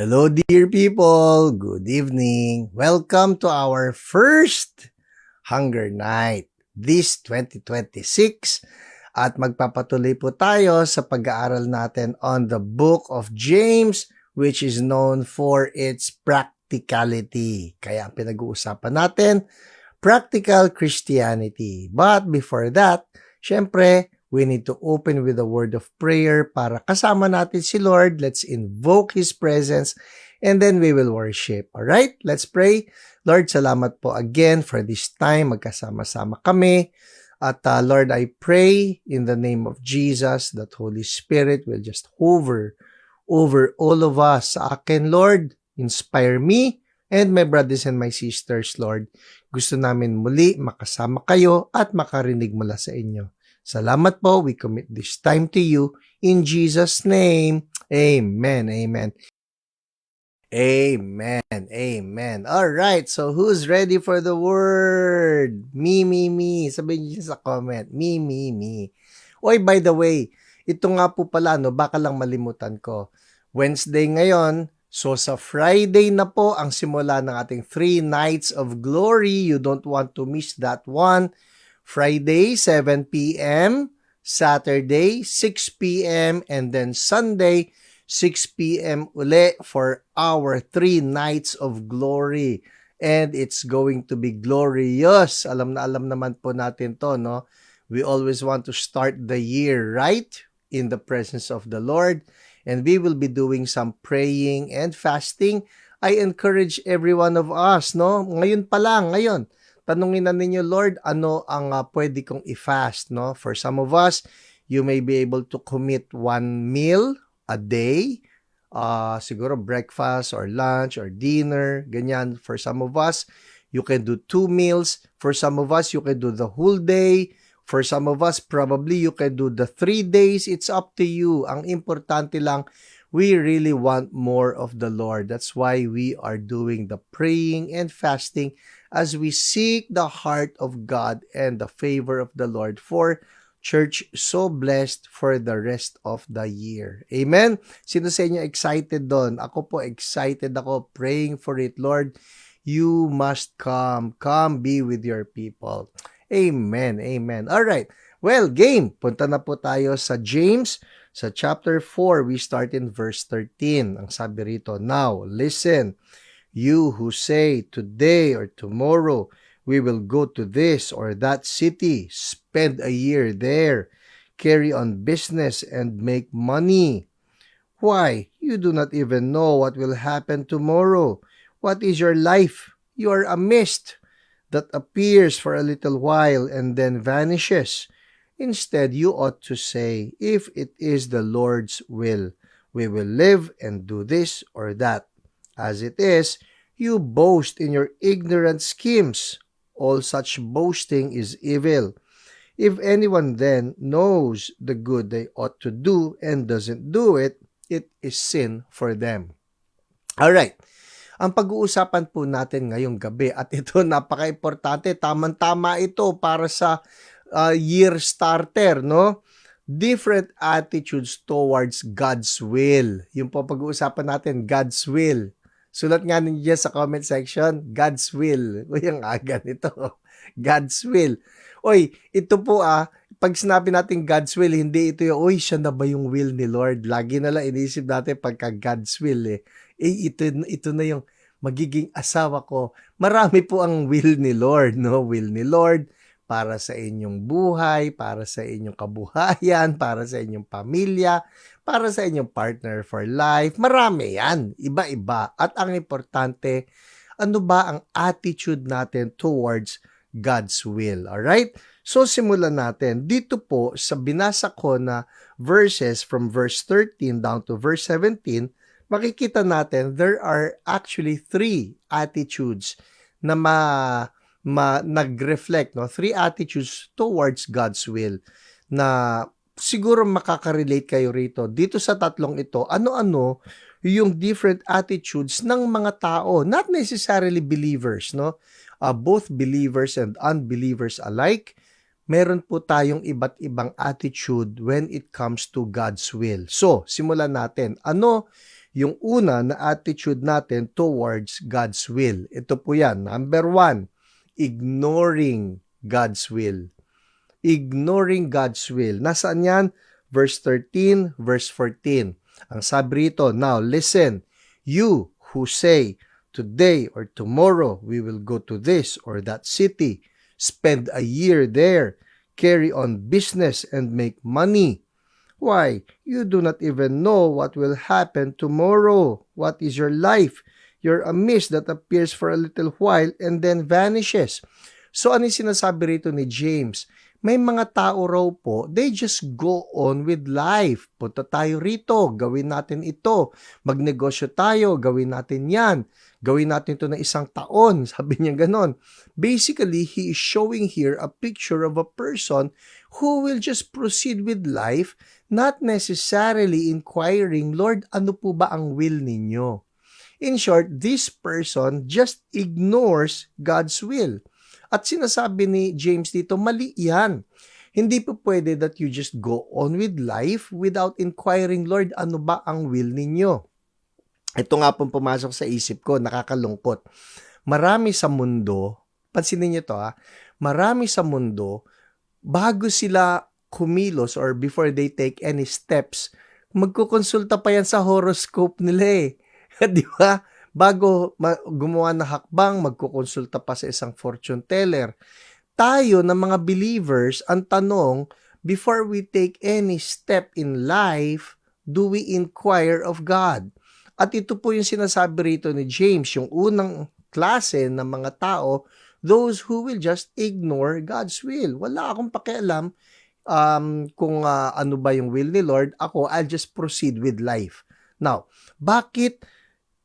Hello, dear people. Good evening. Welcome to our first Hunger Night this 2026. At magpapatuloy po tayo sa pag-aaral natin on the book of James, which is known for its practicality. Kaya ang pinag-uusapan natin, practical Christianity. But before that, syempre, we need to open with a word of prayer para kasama natin si Lord. Let's invoke His presence and then we will worship. Alright? Let's pray. Lord, salamat po again for this time. Magkasama-sama kami. At Lord, I pray in the name of Jesus that Holy Spirit will just hover over all of us. Sa akin, Lord, inspire me and my brothers and my sisters, Lord. Gusto namin muli makasama kayo at makarinig mula sa inyo. Salamat po. We commit this time to you. In Jesus' name, amen, amen. Amen, amen. Alright, so who's ready for the word? Me. Sabihin niyo sa comment, me. Oy, by the way, ito nga po pala, no, baka lang malimutan ko. Wednesday ngayon, so sa Friday na po ang simula ng ating 3 nights of glory. You don't want to miss that one. Friday, 7 p.m., Saturday, 6 p.m., and then Sunday, 6 p.m. uli for our 3 nights of glory. And it's going to be glorious. Alam naman po natin to, no? We always want to start the year right in the presence of the Lord. And we will be doing some praying and fasting. I encourage every one of us, no? Ngayon pa lang, tanungin na ninyo, Lord, ano ang pwede kong i-fast, no? For some of us, you may be able to commit 1 meal a day, siguro breakfast or lunch or dinner, ganyan. For some of us, you can do 2 meals. For some of us, you can do the whole day. For some of us, probably you can do the 3 days. It's up to you. Ang importante lang, we really want more of the Lord. That's why we are doing the praying and fasting as we seek the heart of God and the favor of the Lord for church so blessed for the rest of the year. Amen? Sino sa inyo excited doon? Ako po excited ako, praying for it. Lord, you must come. Come be with your people. Amen. Amen. Alright. Well, game. Punta na po tayo sa James. Sa chapter 4, we start in verse 13. Ang sabi rito, now, listen. You who say today or tomorrow we will go to this or that city, spend a year there, carry on business and make money. Why? You do not even know what will happen tomorrow. What is your life? You are a mist that appears for a little while and then vanishes. Instead, you ought to say, if it is the Lord's will, we will live and do this or that. As it is, you boast in your ignorant schemes. All such boasting is evil. If anyone then knows the good they ought to do and doesn't do it, it is sin for them. Alright. Ang pag-uusapan po natin ngayong gabi, at ito napaka-importante, tamang-tama ito para sa year starter, no? Different attitudes towards God's will. Yung po pag-uusapan natin, God's will. Sulat nga ninyo sa comment section, God's will. Uy, ang aga nito. God's will. Uy, ito po pag sinabi natin God's will, hindi ito yung, uy, siya na ba yung will ni Lord? Lagi na lang inisip natin pagka God's will ito na yung magiging asawa ko. Marami po ang will ni Lord, no? Will ni Lord para sa inyong buhay, para sa inyong kabuhayan, para sa inyong pamilya, para sa inyong partner for life. Marami yan. Iba-iba. At ang importante, ano ba ang attitude natin towards God's will? Alright? So, simulan natin. Dito po, sa binasa ko na verses from verse 13 down to verse 17, makikita natin there are actually 3 attitudes na nag-reflect, no? 3 attitudes towards God's will na siguro makaka-relate kayo rito. Dito sa tatlong ito, ano-ano yung different attitudes ng mga tao, not necessarily believers, no? Both believers and unbelievers alike, meron po tayong iba't ibang attitude when it comes to God's will. So, simulan natin. Ano yung una na attitude natin towards God's will. Ito po yan. Number 1, ignoring God's will. Ignoring God's will. Nasaan yan? Verse 13, verse 14. Ang sabi rito, now listen, you who say, today or tomorrow we will go to this or that city, spend a year there, carry on business and make money. Why, you do not even know what will happen tomorrow. What is your life? You're a mist that appears for a little while and then vanishes. So ano yung sinasabi rito ni James? May mga tao raw po, they just go on with life. Punta tayo rito, gawin natin ito. Magnegosyo tayo, gawin natin yan. Gawin natin ito na 1 taon. Sabi niya ganon. Basically, he is showing here a picture of a person who will just proceed with life, not necessarily inquiring, Lord, ano po ba ang will ninyo? In short, this person just ignores God's will. At sinasabi ni James dito, mali yan. Hindi po pwede that you just go on with life without inquiring, Lord, ano ba ang will ninyo? Ito nga pong pumasok sa isip ko, nakakalungkot. Marami sa mundo, pansinin niyo to marami sa mundo, bago sila kumilos or before they take any steps, magkukonsulta pa yan sa horoscope nila Di ba? Bago gumawa ng hakbang, magkukonsulta pa sa isang fortune teller. Tayo na mga believers, ang tanong, before we take any step in life, do we inquire of God? At ito po yung sinasabi rito ni James, yung unang klase ng mga tao, those who will just ignore God's will. Wala akong pakialam kung ano ba yung will ni Lord. Ako, I'll just proceed with life. Now, bakit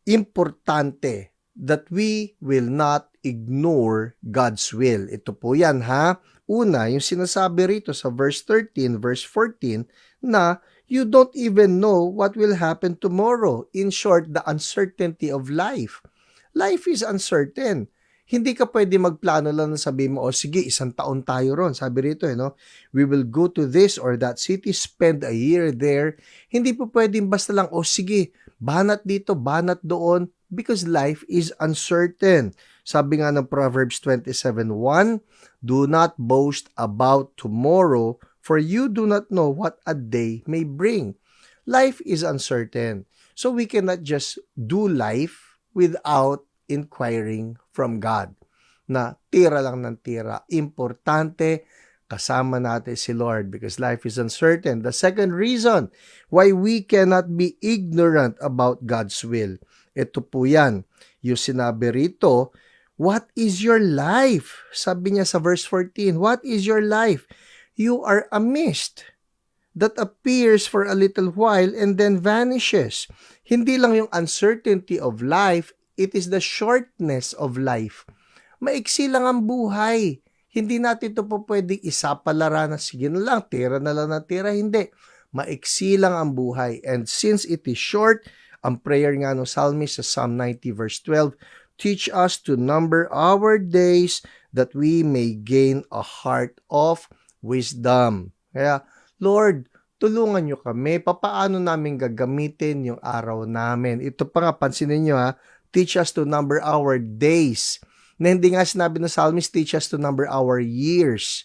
importante that we will not ignore God's will? Ito po yan Una, yung sinasabi rito sa verse 13, verse 14, na you don't even know what will happen tomorrow. In short, the uncertainty of life. Life is uncertain. Hindi ka pwede magplano lang na sabihin mo, sige, 1 taon tayo ron. Sabi rito, we will go to this or that city, spend a year there. Hindi po pwedeng basta lang, sige, banat dito, banat doon, because life is uncertain. Sabi nga ng Proverbs 27:1, do not boast about tomorrow, for you do not know what a day may bring. Life is uncertain. So we cannot just do life without inquiring from God. Na tira lang ng tira. Importante, kasama natin si Lord because life is uncertain. The second reason why we cannot be ignorant about God's will, ito po yan. Yung sinabi rito, what is your life? Sabi niya sa verse 14, what is your life? You are a mist that appears for a little while and then vanishes. Hindi lang yung uncertainty of life, it is the shortness of life. Maiksi lang ang buhay. Hindi natin ito po pwedeng isapalara na sige na lang, tira na lang na tira. Hindi. Maiksi lang ang buhay. And since it is short, ang prayer nga ng psalmist sa Psalm 90 verse 12, teach us to number our days that we may gain a heart of wisdom. Kaya, Lord, tulungan nyo kami. Papaano namin gagamitin yung araw namin? Ito pa nga, pansinin nyo teach us to number our days. Na hindi nga sinabi ng psalmist, teach us to number our years.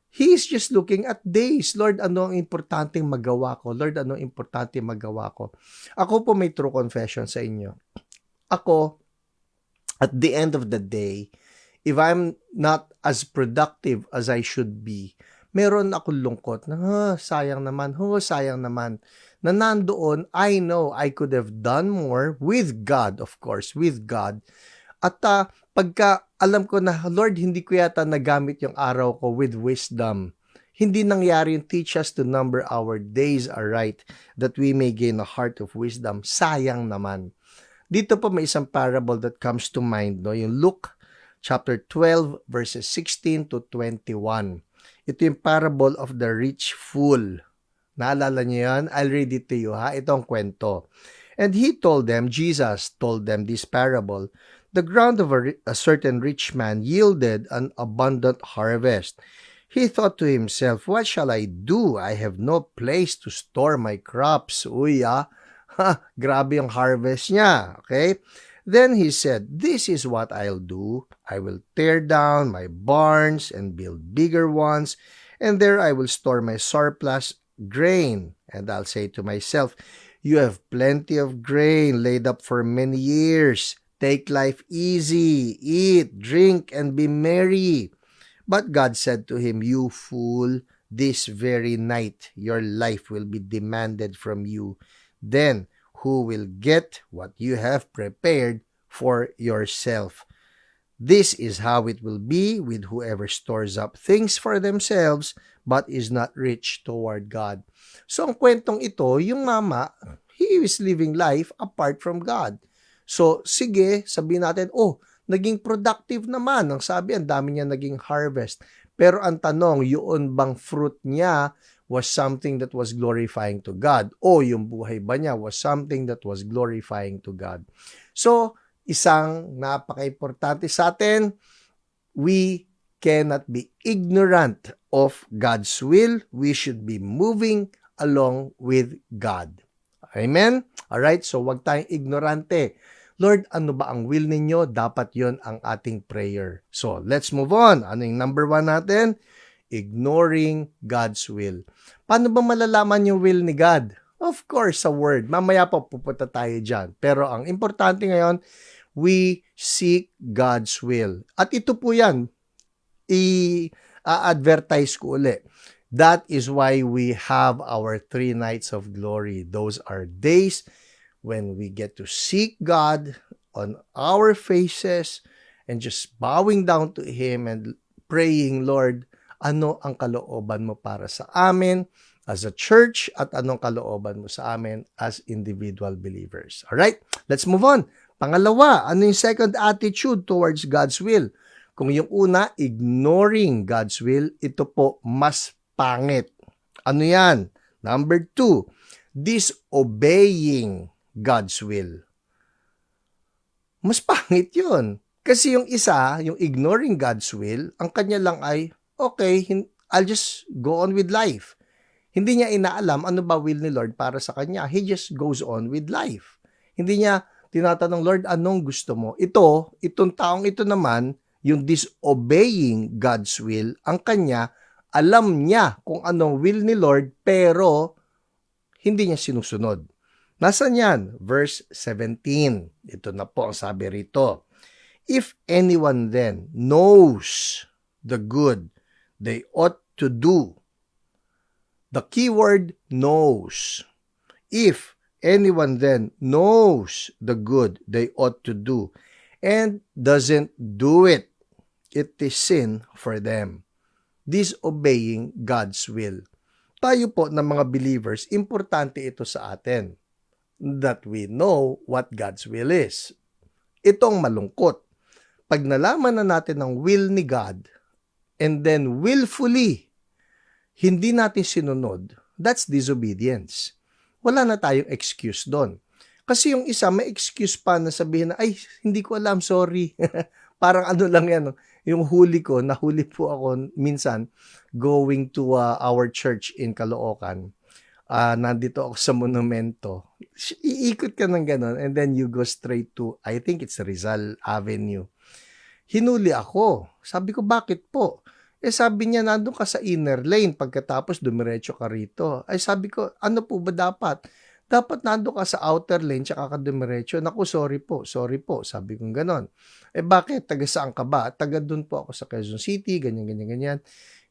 He is just looking at days. Lord, ano ang importanteng magawa ko? Lord, ano ang importanteng magawa ko? Ako po may true confession sa inyo. Ako, at the end of the day, if I'm not as productive as I should be, meron akong lungkot na, sayang naman, sayang naman. Na nandoon, I know I could have done more with God, of course, with God. At pagka alam ko na, Lord, hindi ko yata nagamit yung araw ko with wisdom. Hindi nangyari yung teach us to number our days aright that we may gain a heart of wisdom. Sayang naman. Dito po may isang parable that comes to mind, yung Luke chapter 12 verses 16 to 21. Ito yung parable of the rich fool. Naalala niyo yan? I'll read it to you Ito ang kwento. And he told them, Jesus told them this parable, the ground of a certain rich man yielded an abundant harvest. He thought to himself, what shall I do? I have no place to store my crops. Grabe yung harvest niya. Okay? Then he said, this is what I'll do. I will tear down my barns and build bigger ones, and there I will store my surplus grain. And I'll say to myself, you have plenty of grain laid up for many years. Take life easy, eat, drink, and be merry. But God said to him, you fool, this very night your life will be demanded from you. Then who will get what you have prepared for yourself? This is how it will be with whoever stores up things for themselves but is not rich toward God. So ang kwentong ito, yung mama, he is living life apart from God. So sige, sabihin natin, naging productive naman. Ang sabi, ang dami niya naging harvest. Pero ang tanong, yun bang fruit niya was something that was glorifying to God? O yung buhay ba niya was something that was glorifying to God? So, isang napaka-importante sa atin, we cannot be ignorant of God's will. We should be moving along with God. Amen? Alright, so wag tayong ignorante. Lord, ano ba ang will ninyo? Dapat yon ang ating prayer. So, let's move on. Ano yung number 1 natin? Ignoring God's will. Paano ba malalaman yung will ni God? Of course, sa word. Mamaya po pupunta tayo dyan. Pero ang importante ngayon, we seek God's will. At ito po yan, i-advertise ko ulit. That is why we have our 3 nights of glory. Those are days when we get to seek God on our faces and just bowing down to Him and praying, Lord, ano ang kalooban mo para sa amin as a church at anong kalooban mo sa amin as individual believers. Alright, let's move on. Pangalawa, ano yung second attitude towards God's will? Kung yung una, ignoring God's will, ito po mas pangit. Ano yan? Number 2, disobeying God's will. Mas pangit yun. Kasi yung isa, yung ignoring God's will, ang kanya lang ay, okay, I'll just go on with life. Hindi niya inaalam ano ba will ni Lord para sa kanya. He just goes on with life. Hindi niya tinatanong, Lord, anong gusto mo? Itong taong ito naman, yung disobeying God's will, ang kanya, alam niya kung anong will ni Lord, pero hindi niya sinusunod. Nasaan yan? Verse 17. Ito na po ang sabi rito. If anyone then knows the good they ought to do, the keyword knows. If anyone then knows the good they ought to do and doesn't do it, it is sin for them. Disobeying God's will. Tayo po ng mga believers, importante ito sa atin that we know what God's will is. Itong malungkot. Pag nalaman na natin ang will ni God and then willfully hindi natin sinunod, that's disobedience. Wala na tayong excuse doon. Kasi yung isa may excuse pa na sabihin na, ay, hindi ko alam, sorry. Parang ano lang yan, yung nahuli po ako minsan going to our church in Caloocan. Nandito ako sa monumento. Iikot ka ng ganon and then you go straight to, I think it's Rizal Avenue. Hinuli ako. Sabi ko, bakit po? Sabi niya, nandun ka sa inner lane, pagkatapos dumiretso ka rito. Sabi ko, ano po ba dapat? Dapat nandun ka sa outer lane, tsaka ka dumiretso. Naku, sorry po. Sabi ko ganon. Bakit? Taga saan ka ba? Taga dun po ako sa Quezon City, ganyan.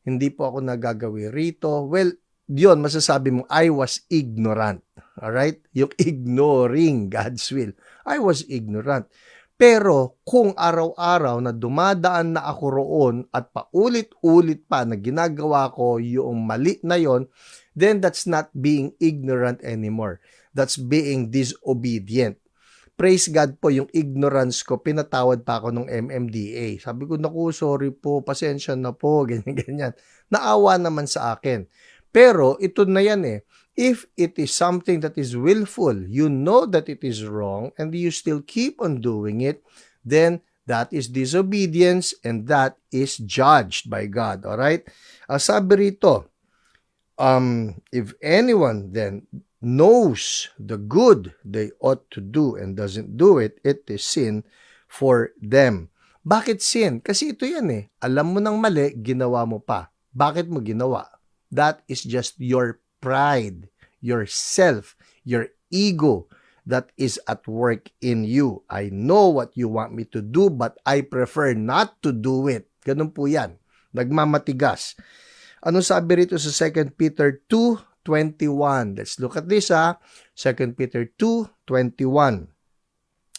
Hindi po ako nagagawi rito. Well, yun, masasabi mo, I was ignorant. Alright? Yung ignoring God's will. I was ignorant. Pero kung araw-araw na dumadaan na ako roon at paulit-ulit pa na ginagawa ko yung mali na yon, then that's not being ignorant anymore. That's being disobedient. Praise God po, yung ignorance ko, pinatawad pa ako ng MMDA. Sabi ko, naku, sorry po, pasensya na po, ganyan. Naawa naman sa akin. Pero ito na yan if it is something that is willful, you know that it is wrong, and you still keep on doing it, then that is disobedience, and that is judged by God. Alright? Sabi rito, if anyone then knows the good they ought to do and doesn't do it, it is sin for them. Bakit sin? Kasi ito yan eh. Alam mo ng mali, ginawa mo pa. Bakit mo ginawa? That is just your pride, your self, your ego that is at work in you. I know what you want me to do, but I prefer not to do it. Ganun po yan. Nagmamatigas. Ano sabi rito sa 2 Peter 2:21? Let's look at this 2 Peter 2:21.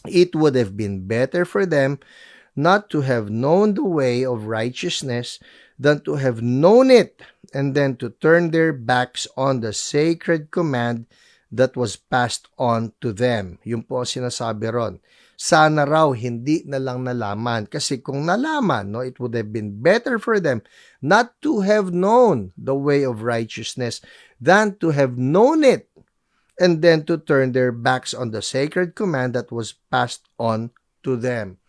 It would have been better for them not to have known the way of righteousness than to have known it and then to turn their backs on the sacred command that was passed on to them. Yun po ang sinasabi ron. Sana raw hindi na lang nalaman. Kasi kung nalaman, no, it would have been better for them not to have known the way of righteousness than to have known it and then to turn their backs on the sacred command that was passed on to them.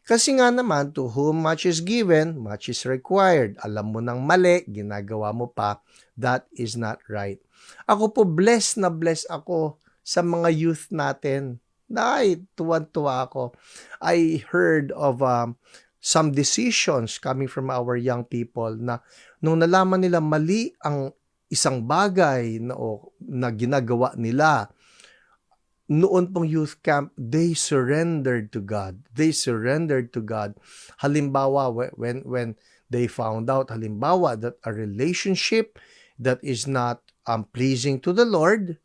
Kasi nga naman, to whom much is given, much is required. Alam mo ng mali, ginagawa mo pa, that is not right. Ako po, blessed na blessed ako sa mga youth natin. Ay, tuwan-tuwa ako. I heard of some decisions coming from our young people na nung nalaman nila mali ang isang bagay na ginagawa nila, noon pong youth camp, they surrendered to God. They surrendered to God. Halimbawa, when they found out, halimbawa, that a relationship that is not pleasing to the Lord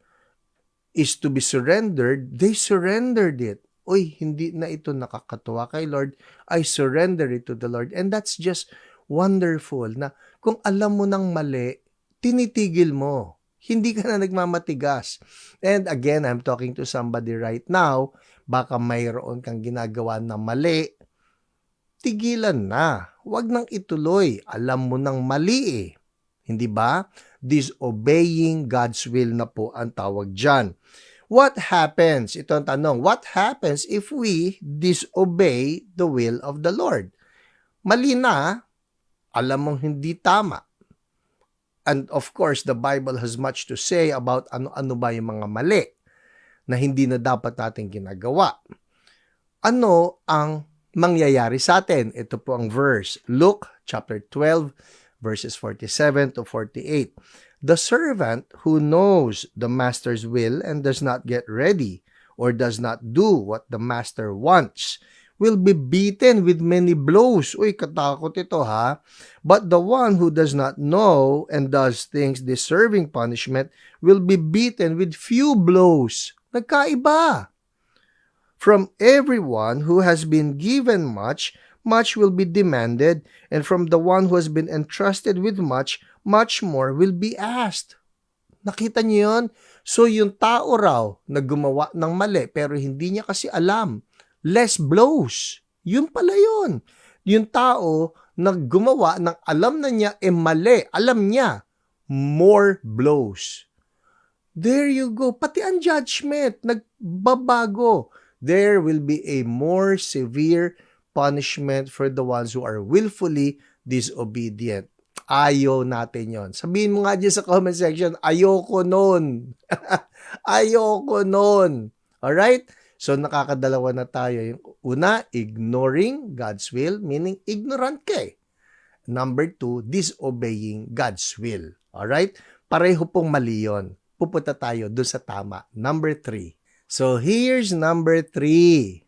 is to be surrendered, they surrendered it. Uy, hindi na ito nakakatuwa kay Lord. I surrender it to the Lord. And that's just wonderful na kung alam mo ng mali, tinitigil mo. Hindi ka na nagmamatigas. And again, I'm talking to somebody right now, baka mayroon kang ginagawa na mali, tigilan na. Huwag nang ituloy. Alam mo ng mali eh. Hindi ba? Disobeying God's will na po ang tawag dyan. What happens? Ito ang tanong. What happens if we disobey the will of the Lord? Mali na, alam mong hindi tama. And of course, the Bible has much to say about ano ba yung mga mali na hindi na dapat natin ginagawa. Ano ang mangyayari sa atin? Ito po ang verse. Luke chapter 12, verses 47 to 48. The servant who knows the master's will and does not get ready or does not do what the master wants will be beaten with many blows. Uy, katakot ito ha. But the one who does not know and does things deserving punishment will be beaten with few blows. Nagkaiba. From everyone who has been given much, much will be demanded, and from the one who has been entrusted with much, much more will be asked. Nakita niyo yun? So yung tao raw na gumawa ng mali pero hindi niya kasi alam, less blows. Yun pala yun. Yung tao na gumawa ng alam na niya mali, alam niya, more blows. There you go. Pati ang judgment, nagbabago. There will be a more severe punishment for the ones who are willfully disobedient. Ayaw natin yon. Sabihin mo nga dyan sa comment section, ayoko nun. Ayoko nun. Alright? So, nakakadalawa na tayo. Yung una, ignoring God's will, meaning ignorant ka eh. Number 2, disobeying God's will. Alright? Pareho pong mali yun. Pupunta tayo doon sa tama. Number 3. So, here's number 3.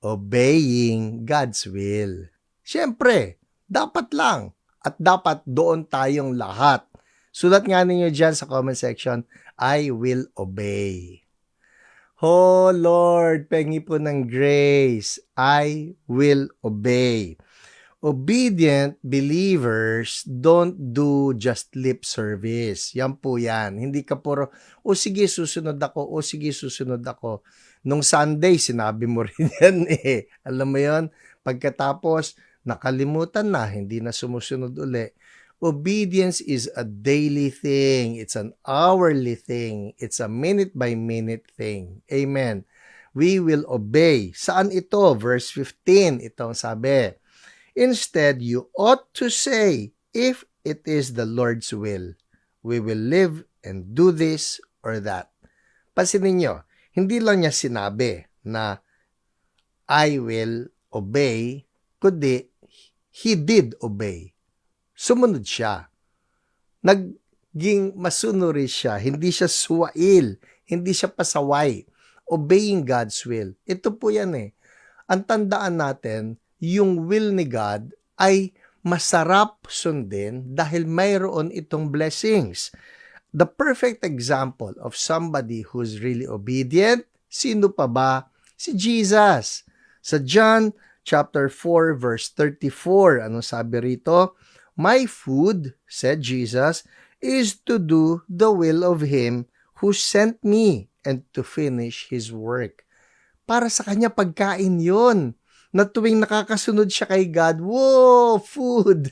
Obeying God's will. Siyempre, dapat lang. At dapat doon tayong lahat. Sulat nga ninyo dyan sa comment section, I will obey. Oh Lord, pengi po ng grace. I will obey. Obedient believers don't do just lip service. Yan po yan. Hindi ka puro, sige, susunod ako. Sige, susunod ako. Nung Sunday, sinabi mo rin yan eh. Alam mo yon? Pagkatapos, nakalimutan na, hindi na sumusunod uli. Obedience is a daily thing. It's an hourly thing. It's a minute-by-minute thing. Amen. We will obey. Saan ito? Verse 15. Itong sabi. Instead, you ought to say, if it is the Lord's will, we will live and do this or that. Pansinin nyo, hindi lang niya sinabi na I will obey, kundi he did obey. Sumunod siya. Naging masunuri siya. Hindi siya suwail. Hindi siya pasaway. Obeying God's will. Ito po yan eh. Ang tandaan natin, yung will ni God ay masarap sundin dahil mayroon itong blessings. The perfect example of somebody who's really obedient, sino pa ba? Si Jesus. Sa John chapter 4 verse 34, anong sabi rito? My food, said Jesus, is to do the will of Him who sent me and to finish His work. Para sa kanya pagkain yon. Na tuwing nakakasunod siya kay God, wow, food!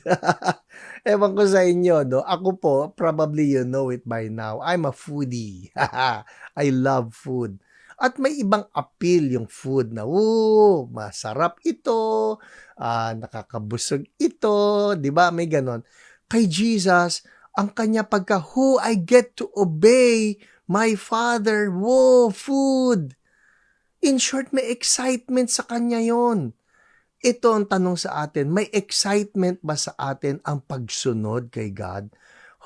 Ewan ko sa inyo, no? Ako po, probably you know it by now, I'm a foodie. I love food. At may ibang appeal yung food na, wow, masarap ito, nakakabusog ito, di ba? May ganon. Kay Jesus, ang kanya pagka, who I get to obey my Father, wow, food! In short, may excitement sa kanya yon. Ito ang tanong sa atin, may excitement ba sa atin ang pagsunod kay God?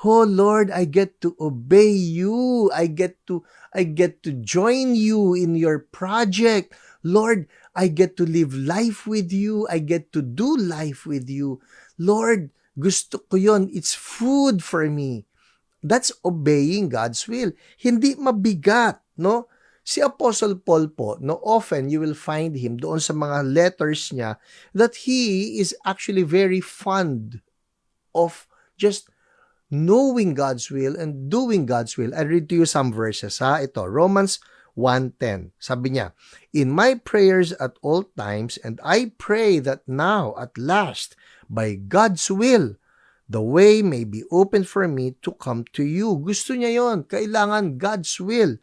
Oh Lord, I get to obey you. I get to join you in your project. Lord, I get to live life with you. I get to do life with you. Lord, gusto ko yon. It's food for me. That's obeying God's will. Hindi mabigat, no? Si Apostle Paul po, no, often you will find him doon sa mga letters niya that he is actually very fond of just knowing God's will and doing God's will. I read to you some verses, ha? Ito, Romans 1:10. Sabi niya, in my prayers at all times, and I pray that now, at last, by God's will, the way may be open for me to come to you. Gusto niya yon. Kailangan God's will.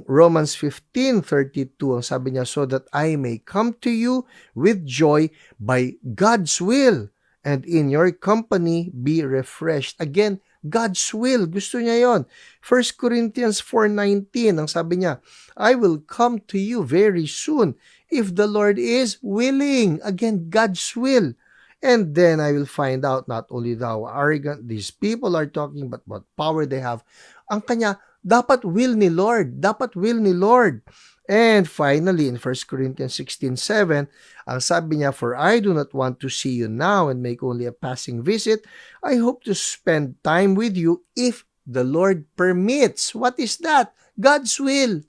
Romans 15:32, ang sabi niya, so that I may come to you with joy by God's will, and in your company be refreshed. Again, God's will. Gusto niya yon. 1 Corinthians 4:19, ang sabi niya, I will come to you very soon if the Lord is willing. Again, God's will. And then I will find out not only how arrogant these people are talking, but what power they have. Ang kanya, dapat will ni Lord. Dapat will ni Lord. And finally, in 1 Corinthians 16:7, ang sabi niya, for I do not want to see you now and make only a passing visit. I hope to spend time with you if the Lord permits. What is that? God's will.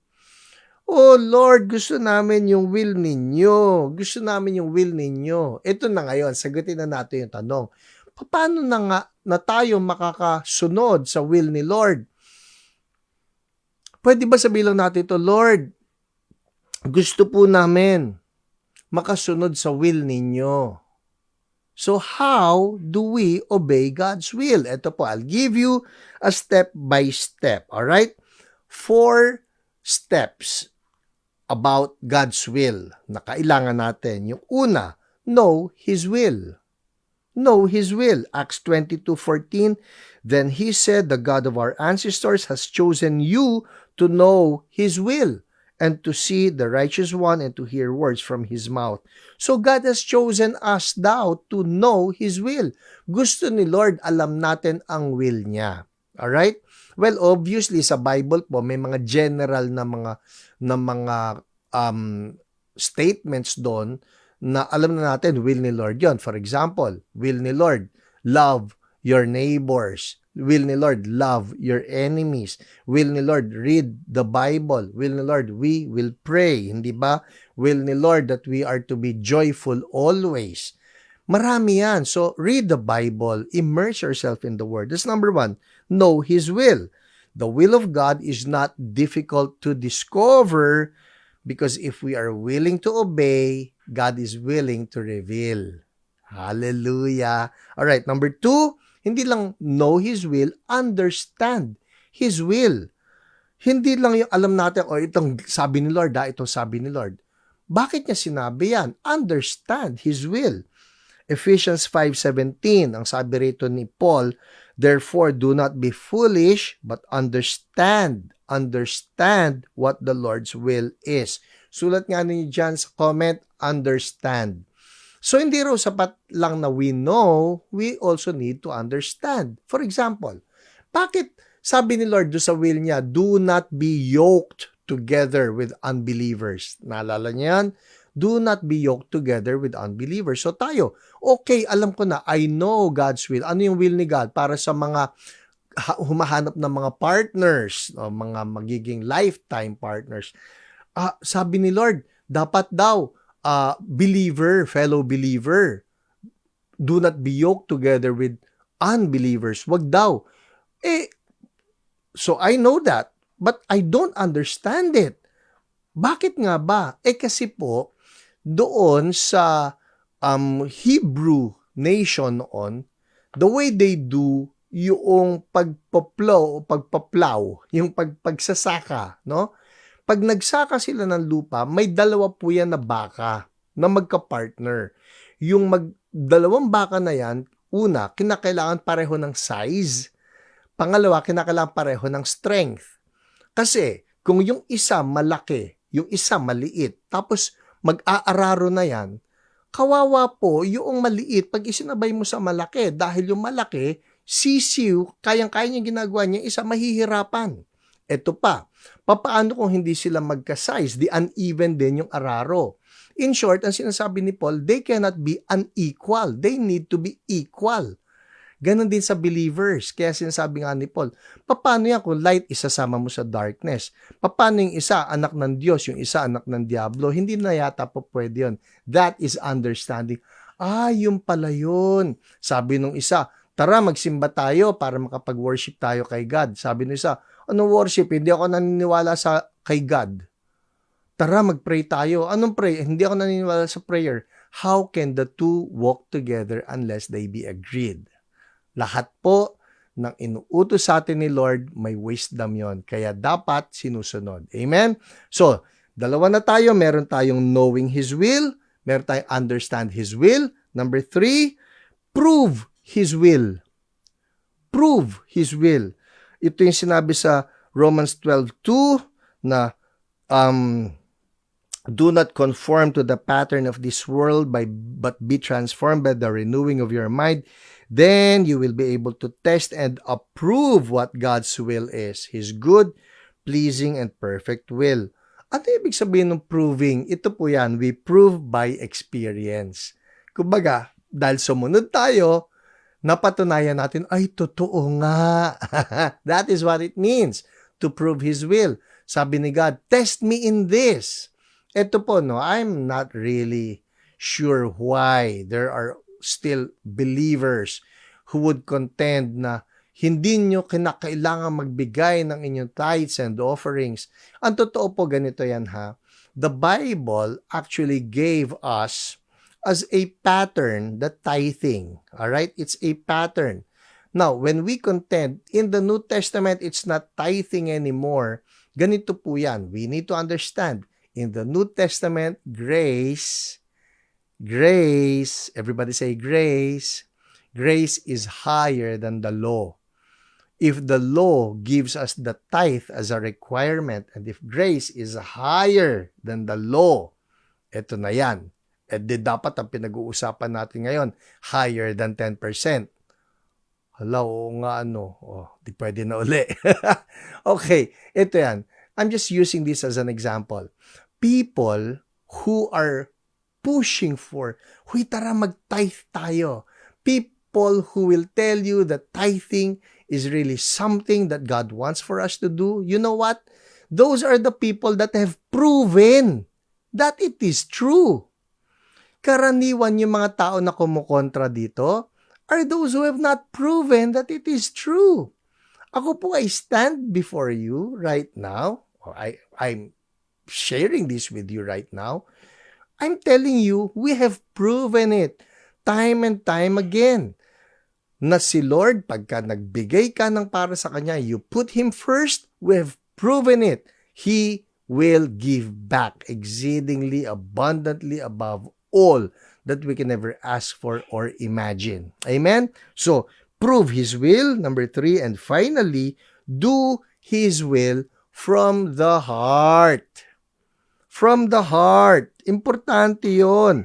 Oh Lord, gusto namin yung will ninyo. Gusto namin yung will ninyo. Ito na ngayon, sagutin na natin yung tanong. Paano na nga na tayo makakasunod sa will ni Lord? Pwede ba sabihin lang natin ito, Lord, gusto po namin makasunod sa will ninyo. So how do we obey God's will? Ito po, I'll give you a step by step. Alright? 4 steps about God's will na kailangan natin. Yung una, know His will. Know His will. Acts 22:14, then He said, the God of our ancestors has chosen you to know His will and to see the righteous one and to hear words from His mouth. So God has chosen us daw to know His will. Gusto ni Lord, alam natin ang will niya. Alright? Well, obviously, sa Bible po, may mga general na mga statements doon na alam na natin, will ni Lord yon. For example, will ni Lord, love your neighbors. Will ni Lord, love your enemies. Will ni Lord, read the Bible. Will ni Lord, we will pray. Hindi ba? Will ni Lord that we are to be joyful always. Marami yan. So, read the Bible. Immerse yourself in the Word. That's number 1. Know His will. The will of God is not difficult to discover because if we are willing to obey, God is willing to reveal. Hallelujah. All right, number 2, hindi lang know His will, understand His will. Hindi lang yung alam natin, itong sabi ni Lord, itong sabi ni Lord. Bakit niya sinabi yan? Understand His will. Ephesians 5:17, ang sabi rito ni Paul, therefore do not be foolish, but understand understand what the Lord's will is. Sulat nga ninyo dyan sa comment, understand. So, hindi raw sapat lang na we know, we also need to understand. For example, bakit sabi ni Lord do sa will niya, do not be yoked together with unbelievers? Naalala niyo yan? Do not be yoked together with unbelievers. So tayo, okay, alam ko na, I know God's will. Ano yung will ni God para sa mga humahanap ng mga partners, o mga magiging lifetime partners? Sabi ni Lord, dapat daw, fellow believer, do not be yoked together with unbelievers. Wag daw. So I know that, but I don't understand it. Bakit nga ba? Kasi po, doon sa Hebrew nation noon, the way they do yung pagpaplaw, yung pagsasaka, no? Pag nagsaka sila ng lupa, may dalawa po yan na baka na magka-partner. Yung dalawang baka na yan, una, kinakailangan pareho ng size. Pangalawa, kinakailangan pareho ng strength. Kasi kung yung isa malaki, yung isa maliit, tapos mag-aararo na yan, kawawa po yung maliit pag isinabay mo sa malaki. Dahil yung malaki, sisiw, kayang-kaya niya ginagawa niya, isa mahihirapan. Ito pa, papaano kung hindi sila magka-size? Di uneven din yung araro. In short, ang sinasabi ni Paul, they cannot be unequal. They need to be equal. Ganon din sa believers. Kaya sinasabi nga ni Paul, paano yan kung light isasama mo sa darkness? Paano yung isa anak ng Diyos, yung isa anak ng Diablo? Hindi na yata po pwede yun. That is understanding. Yung pala yun. Sabi nung isa, tara magsimba tayo para makapag-worship tayo kay God. Sabi nung isa, anong worship? Hindi ako naniniwala kay God. Tara mag-pray tayo. Anong pray? Hindi ako naniniwala sa prayer. How can the two walk together unless they be agreed? Lahat po ng inuutos sa atin ni Lord, may wisdom yon. Kaya dapat sinusunod. Amen? So, dalawa na tayo. Meron tayong knowing His will. Meron tayong understand His will. Number 3, prove His will. Prove His will. Ito yung sinabi sa Romans 12:2 na do not conform to the pattern of this world but be transformed by the renewing of your mind. Then you will be able to test and approve what God's will is, His good, pleasing, and perfect will. Ano ibig sabihin ng proving? Ito po yan, we prove by experience. Kumbaga, dahil sumunod tayo, napatunayan natin, ay, totoo nga. That is what it means, to prove His will. Sabi ni God, test me in this. Ito po, no, I'm not really sure why there are still believers who would contend na hindi nyo kinakailangan magbigay ng inyong tithes and offerings. Ang totoo po ganito yan ha. The Bible actually gave us as a pattern the tithing. Alright? It's a pattern. Now, when we contend, in the New Testament, it's not tithing anymore. Ganito po yan. We need to understand. In the New Testament, grace, everybody say grace is higher than the law. If the law gives us the tithe as a requirement, and if grace is higher than the law, eto na yan. Di dapat ang pinag-uusapan natin ngayon, higher than 10%. Hala, oo nga di pwede na uli. Okay, ito yan. I'm just using this as an example. People who are pushing for, huy, tara mag-tithe tayo. People who will tell you that tithing is really something that God wants for us to do. You know what? Those are the people that have proven that it is true. Karaniwan yung mga tao na kumukontra dito are those who have not proven that it is true. Ako po ay stand before you right now. I'm sharing this with you right now. I'm telling you, we have proven it time and time again. Na si Lord, pagka nagbigay ka ng para sa Kanya, you put Him first, we have proven it. He will give back exceedingly abundantly above all that we can ever ask for or imagine. Amen? So, prove His will, number 3, and finally, do His will from the heart. From the heart. Importante yon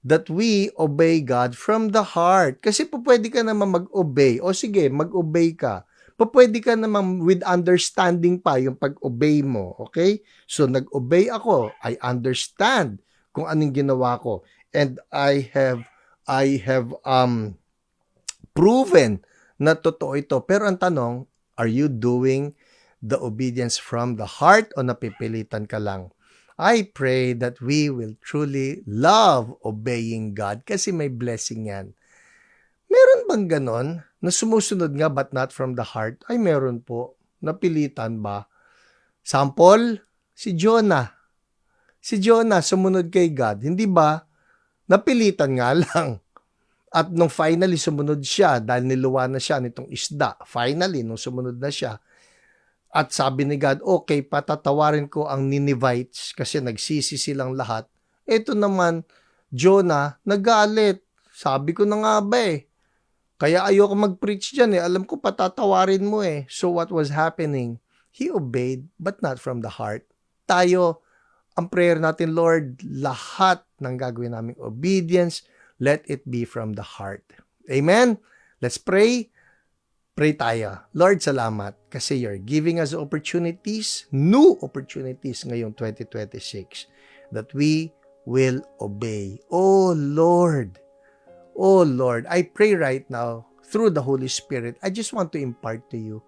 that we obey God from the heart. Kasi pwede ka naman mag-obey. O sige, mag-obey ka. Pwede ka naman with understanding pa yung pag-obey mo. Okay? So, nag-obey ako. I understand kung anong ginawa ko. And I have proven na totoo ito. Pero ang tanong, are you doing the obedience from the heart o napipilitan ka lang? I pray that we will truly love obeying God kasi may blessing yan. Meron bang ganon na sumusunod nga but not from the heart? Ay, meron po. Napilitan ba? Sample, si Jonah. Si Jonah sumunod kay God. Hindi ba? Napilitan nga lang. At nung finally sumunod siya dahil niluwa na siya nitong isda. Finally, nung sumunod na siya, at sabi ni God, okay, patatawarin ko ang Ninevites kasi nagsisi silang lahat. Ito naman, Jonah, nagalit. Sabi ko na nga ba eh. Kaya ayoko mag-preach dyan eh. Alam ko patatawarin mo eh. So what was happening? He obeyed, but not from the heart. Tayo, ang prayer natin, Lord, lahat ng gagawin naming obedience, let it be from the heart. Amen? Let's pray. Pray tayo. Lord, salamat kasi you're giving us opportunities, new opportunities ngayong 2026 that we will obey. Oh Lord, I pray right now through the Holy Spirit. I just want to impart to you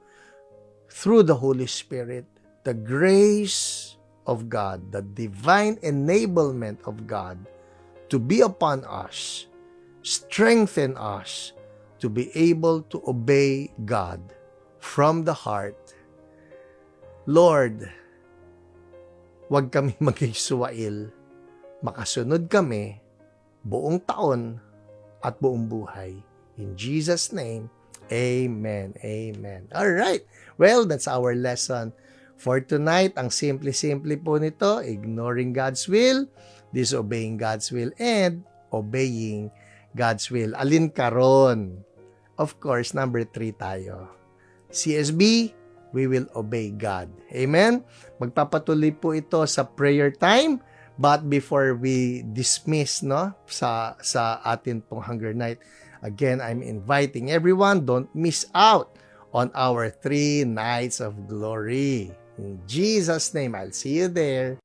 through the Holy Spirit the grace of God, the divine enablement of God to be upon us, strengthen us, to be able to obey God from the heart. Lord, huwag kami maging suwail. Makasunod kami buong taon at buong buhay. In Jesus' name, amen. Amen. Alright. Well, that's our lesson for tonight. Ang simple-simple po nito, ignoring God's will, disobeying God's will, and obeying God's will. Alin ka ron? Of course, number 3 tayo. CSB, we will obey God. Amen? Magpapatuloy po ito sa prayer time. But before we dismiss sa atin pong Hunger Night, again, I'm inviting everyone, don't miss out on our 3 nights of glory. In Jesus' name, I'll see you there.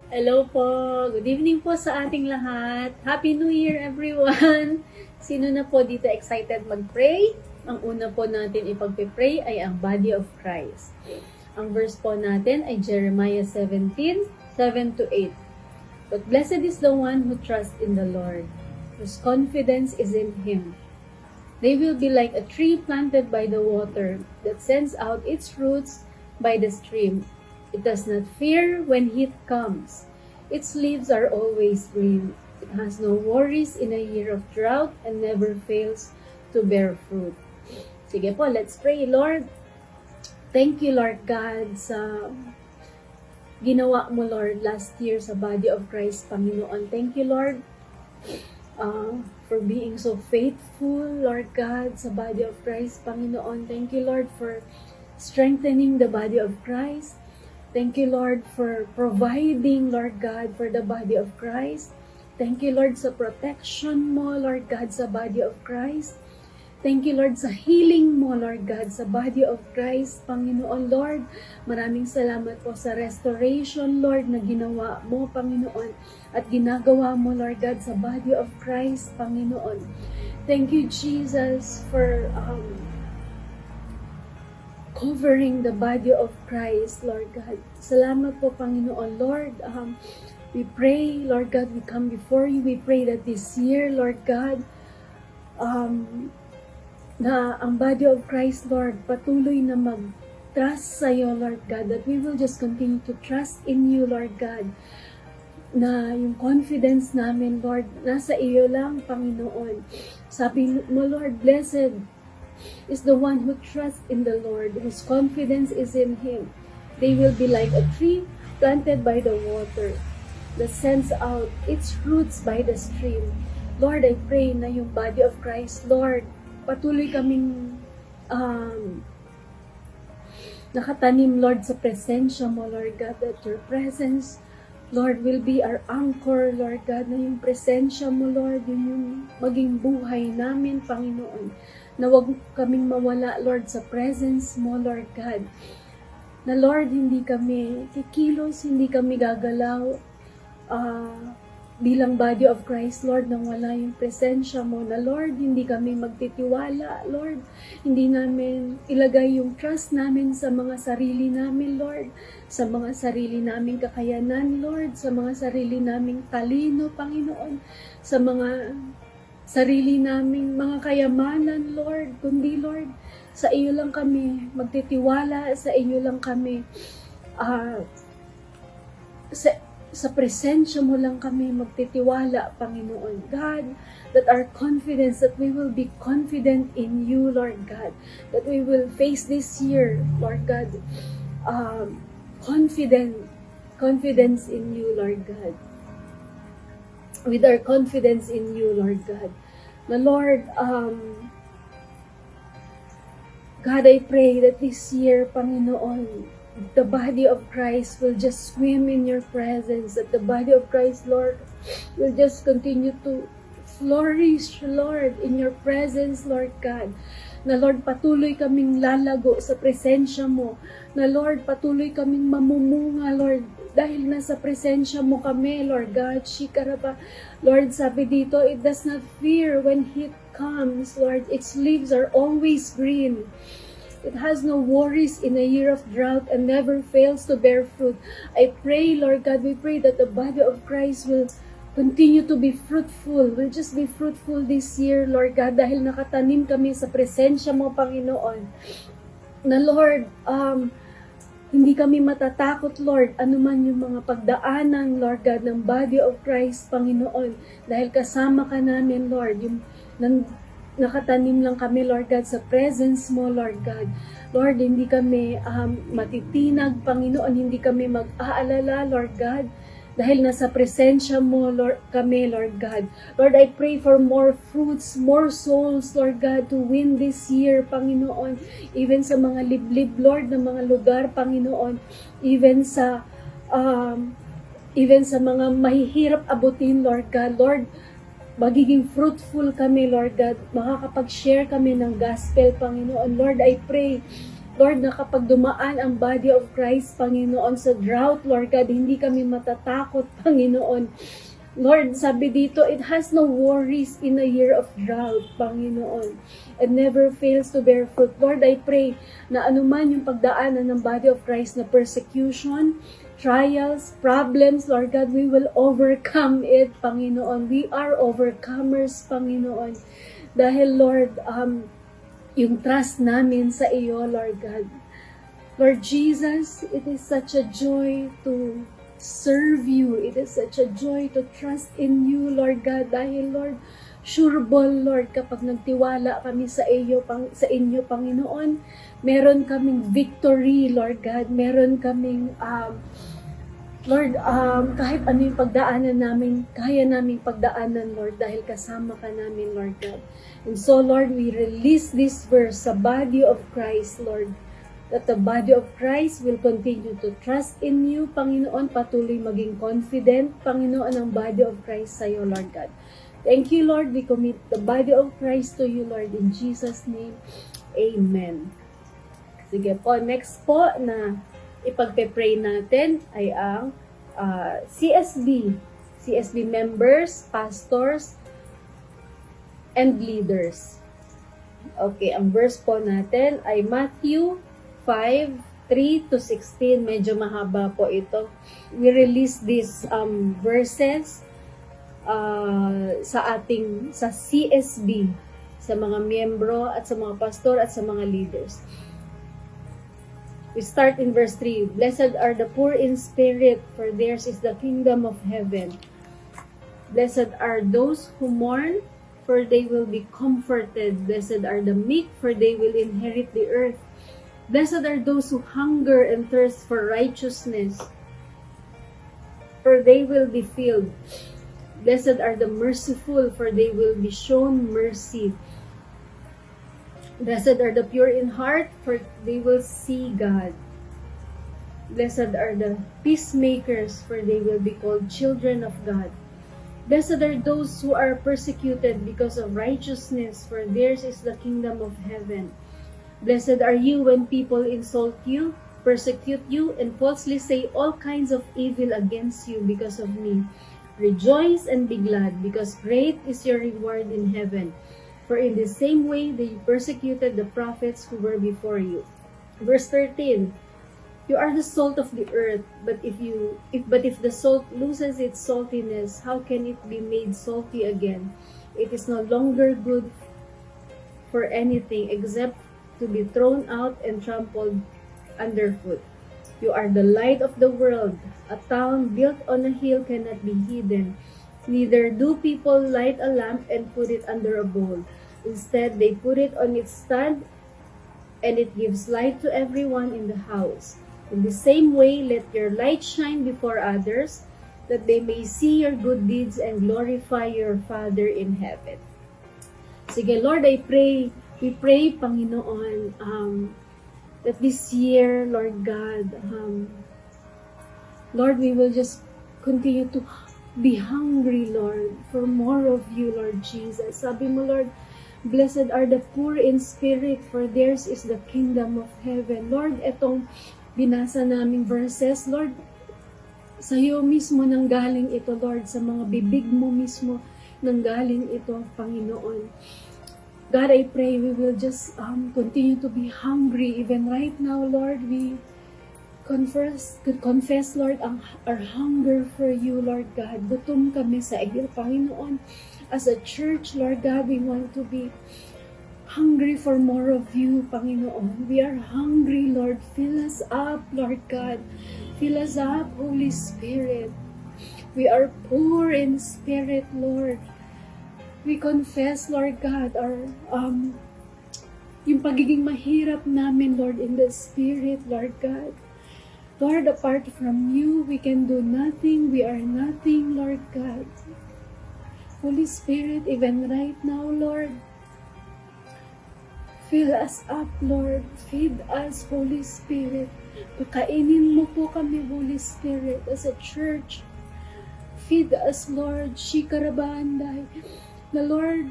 Hello po. Good evening po sa ating lahat. Happy New Year everyone! Sino na po dito excited mag-pray? Ang una po natin ipagpe-pray ay ang body of Christ. Ang verse po natin ay Jeremiah 17, 7-8. But blessed is the one who trusts in the Lord, whose confidence is in Him. They will be like a tree planted by the water that sends out its roots by the stream. It does not fear when heat comes. Its leaves are always green. It has no worries in a year of drought and never fails to bear fruit. Sige po, let's pray. Lord, thank you, Lord God, sa ginawa mo, Lord, last year sa body of Christ, Panginoon. Thank you, Lord, for being so faithful, Lord God, sa body of Christ, Panginoon. Thank you, Lord, for strengthening the body of Christ. Thank you, Lord, for providing, Lord God, for the body of Christ. Thank you, Lord, sa protection mo, Lord God, sa body of Christ. Thank you, Lord, sa healing mo, Lord God, sa body of Christ. Panginoon, Lord, maraming salamat po sa restoration, Lord, na ginawa mo, Panginoon, at ginagawa mo, Lord God, sa body of Christ, Panginoon. Thank you, Jesus, for covering the body of Christ, Lord God. Salamat po, Panginoon. Lord, we pray, Lord God, we come before you. We pray that this year, Lord God, na ang body of Christ, Lord, patuloy na mag-trust sa iyo, Lord God, that we will just continue to trust in you, Lord God, na yung confidence namin, Lord, nasa iyo lang, Panginoon. Sabi mo, Lord, blessed is the one who trusts in the Lord, whose confidence is in Him. They will be like a tree planted by the water that sends out its roots by the stream. Lord, I pray na yung body of Christ, Lord, patuloy kaming nakatanim, Lord, sa presensya mo, Lord God, that your presence, Lord, will be our anchor, Lord God, na yung presensya mo, Lord, yun yung maging buhay namin, Panginoon, na wag kaming mawala, Lord, sa presence mo, Lord God, na Lord, hindi kami kikilos, hindi kami gagalaw, bilang body of Christ, Lord, nang wala yung presensya mo, na Lord, hindi kami magtitiwala, Lord, hindi namin ilagay yung trust namin sa mga sarili namin, Lord, sa mga sarili naming kakayanan, Lord, sa mga sarili naming talino, Panginoon, sa mga sarili naming mga kayamanan, Lord, kundi, Lord, sa iyo lang kami magtitiwala, sa iyo lang kami sa presensya mo lang kami magtitiwala, Panginoon God, that our confidence, that we will be confident in you, Lord God, that we will face this year, Lord God, confidence in you, Lord God, with our confidence in you, Lord God. Na Lord, God, I pray that this year, Panginoon, the body of Christ will just swim in your presence, that the body of Christ, Lord, will just continue to flourish, Lord, in your presence, Lord God. Na Lord, patuloy kaming lalago sa presensya mo. Na Lord, patuloy kaming mamumunga, Lord, dahil nasa presensya mo kami, Lord God. Shikaraba. Lord, sabi dito, it does not fear when heat comes, Lord. Its leaves are always green. It has no worries in a year of drought and never fails to bear fruit. I pray, Lord God, we pray that the body of Christ will continue to be fruitful. Will just be fruitful this year, Lord God, dahil nakatanim kami sa presensya mo, Panginoon. Na Lord, hindi kami matatakot, Lord, anuman yung mga pagdaanan, Lord God, ng body of Christ, Panginoon. Dahil kasama ka namin, Lord, yung nakatanim lang kami, Lord God, sa presence mo, Lord God. Lord, hindi kami matitinag, Panginoon, hindi kami mag-aalala, Lord God, dahil nasa presensya mo, Lord, kami, Lord God. Lord, I pray for more fruits, more souls, Lord God, to win this year, Panginoon, even sa mga liblib, Lord, na mga lugar, Panginoon, even sa mga mahihirap abutin, Lord God. Lord, magiging fruitful kami, Lord God. Makakapag-share kami ng gospel, Panginoon. Lord, I pray, Lord, na kapag dumaan ang body of Christ, Panginoon, sa drought, Lord God, hindi kami matatakot, Panginoon. Lord, sabi dito, it has no worries in a year of drought, Panginoon. It never fails to bear fruit. Lord, I pray na anuman yung pagdaanan ng body of Christ na persecution, trials, problems, Lord God, we will overcome it, Panginoon. We are overcomers, Panginoon. Dahil, Lord, yung trust namin sa iyo, Lord God. Lord Jesus, it is such a joy to serve you. It is such a joy to trust in you, Lord God. Dahil, Lord, sureball, Lord, kapag nagtiwala kami sa inyo, Panginoon, meron kaming victory, Lord God. Meron kaming, Lord, kahit ano yung pagdaanan namin, kaya naming pagdaanan, Lord, dahil kasama ka namin, Lord God. And so, Lord, we release this verse sa body of Christ, Lord, that the body of Christ will continue to trust in you, Panginoon, patuloy maging confident, Panginoon, ang body of Christ sa iyo, Lord God. Thank you, Lord. We commit the body of Christ to you, Lord, in Jesus' name. Amen. Sige po, next po na ipagpe-pray natin ay ang CSB members, pastors, and leaders. Okay, ang verse po natin ay Matthew 5:3-16. Medyo mahaba po ito. We release these verses sa CSB, sa mga miyembro at sa mga pastor at sa mga leaders. We start in verse 3. Blessed are the poor in spirit, for theirs is the kingdom of heaven. Blessed are those who mourn, for they will be comforted. Blessed are the meek, for they will inherit the earth. Blessed are those who hunger and thirst for righteousness, for they will be filled. Blessed are the merciful, for they will be shown mercy. Blessed are the pure in heart, for they will see God. Blessed are the peacemakers, for they will be called children of God. Blessed are those who are persecuted because of righteousness, for theirs is the kingdom of heaven. Blessed are you when people insult you, persecute you, and falsely say all kinds of evil against you because of me. Rejoice and be glad, because great is your reward in heaven. For in the same way they persecuted the prophets who were before you. Verse 13. You are the salt of the earth, but if the salt loses its saltiness, how can it be made salty again? It is no longer good for anything except to be thrown out and trampled underfoot. You are the light of the world. A town built on a hill cannot be hidden. Neither do people light a lamp and put it under a bowl. Instead, they put it on its stand, and it gives light to everyone in the house. In the same way, let your light shine before others, that they may see your good deeds and glorify your Father in heaven. Sige, Lord, we pray, Panginoon, that this year, Lord God, Lord, we will just continue to be hungry, Lord, for more of you, Lord Jesus. Sabi mo, Lord, blessed are the poor in spirit, for theirs is the kingdom of heaven. Lord, etong binasa naming verses, Lord, sa iyo mismo nanggaling ito, Lord, sa mga bibig mo mismo nanggaling ito, Panginoon. God, I pray we will just continue to be hungry even right now, Lord. We confess, Lord, our hunger for you, Lord God. Gutom kami sa iyo, Panginoon. As a church, Lord God, we want to be hungry for more of you, Panginoon. We are hungry, Lord. Fill us up, Lord God. Fill us up, Holy Spirit. We are poor in spirit, Lord. We confess, Lord God, our yung pagiging mahirap namin, Lord, in the spirit, Lord God. Lord, apart from you, we can do nothing. We are nothing, Lord God. Holy Spirit, even right now, Lord, fill us up, Lord. Feed us, Holy Spirit. Pakainin mo po kami, Holy Spirit, as a church. Feed us, Lord. Shikarabanday. The Lord,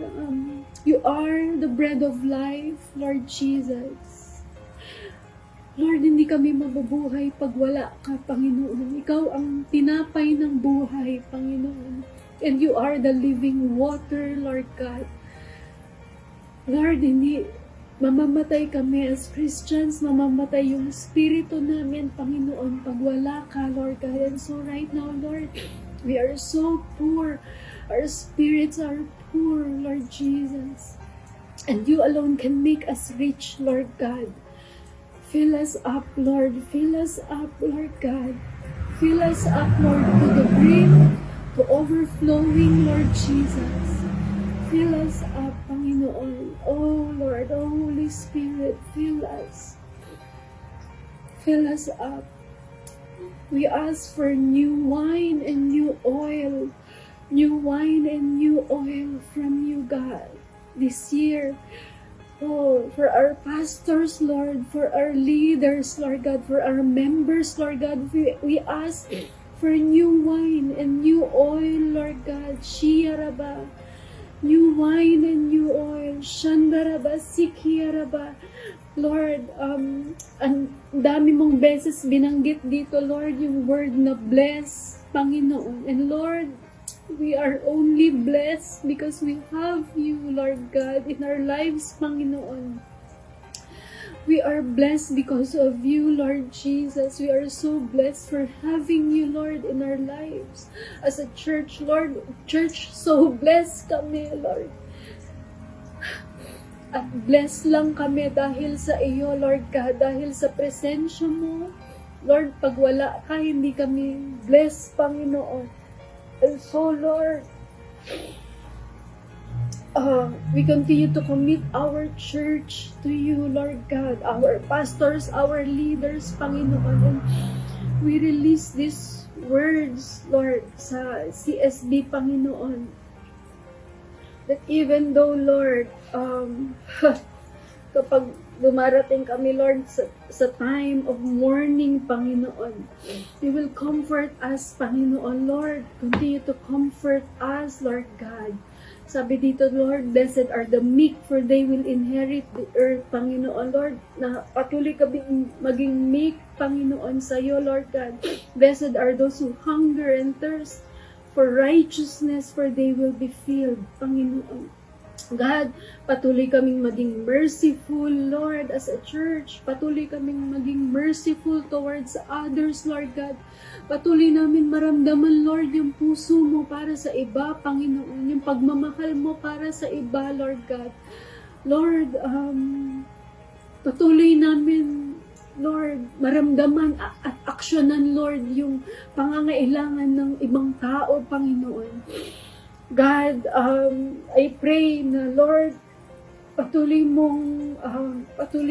you are the bread of life, Lord Jesus. Lord, hindi kami mabubuhay pag wala ka, Panginoon. Ikaw ang tinapay ng buhay, Panginoon. And you are the living water, Lord God. Lord, hindi mamamatay kami as Christians, mamamatay yung spirito namin, Panginoon, pag wala ka, Lord God. And so right now, Lord, we are so poor. Our spirits are poor, Lord Jesus. And you alone can make us rich, Lord God. Fill us up, Lord. Fill us up, Lord God. Fill us up, Lord, to the brim, to overflowing, Lord Jesus. Fill us up, Panginoon. Oh, Lord, oh, Holy Spirit, fill us. Fill us up. We ask for new wine and new oil. New wine and new oil from you, God, this year. Oh, for our pastors, Lord, for our leaders, Lord God, for our members, Lord God, we ask for new wine and new oil, Lord God. Shiyaraba. New wine and new oil. Shandaraba, Sikiyaraba. Lord, ang dami mong beses binanggit dito, Lord, yung word na bless, Panginoon. And Lord, we are only blessed because we have you, Lord God, in our lives, Panginoon. We are blessed because of you, Lord Jesus. We are so blessed for having you, Lord, in our lives. As a church, Lord, church, so blessed kami, Lord. At blessed lang kami dahil sa iyo, Lord God, dahil sa presensya mo. Lord, pag wala ka, hindi kami blessed, Panginoon. And so, Lord, we continue to commit our church to you, Lord God, our pastors, our leaders, Panginoon. And we release these words, Lord, sa CSB, Panginoon. That even though, Lord, kapag dumarating kami, Lord, sa time of mourning, Panginoon. You will comfort us, Panginoon, Lord. Continue to comfort us, Lord God. Sabi dito, Lord, blessed are the meek, for they will inherit the earth, Panginoon, Lord. Na patuloy kami maging meek, Panginoon, sa iyo, Lord God. Blessed are those who hunger and thirst for righteousness, for they will be filled, Panginoon. God, patuloy kaming maging merciful, Lord, as a church. Patuloy kaming maging merciful towards others, Lord God. Patuloy namin maramdaman, Lord, yung puso mo para sa iba, Panginoon. Yung pagmamahal mo para sa iba, Lord God. Lord, patuloy namin, Lord, maramdaman at aksyonan, Lord, yung pangangailangan ng ibang tao, Panginoon. God, I pray na, Lord, patuloy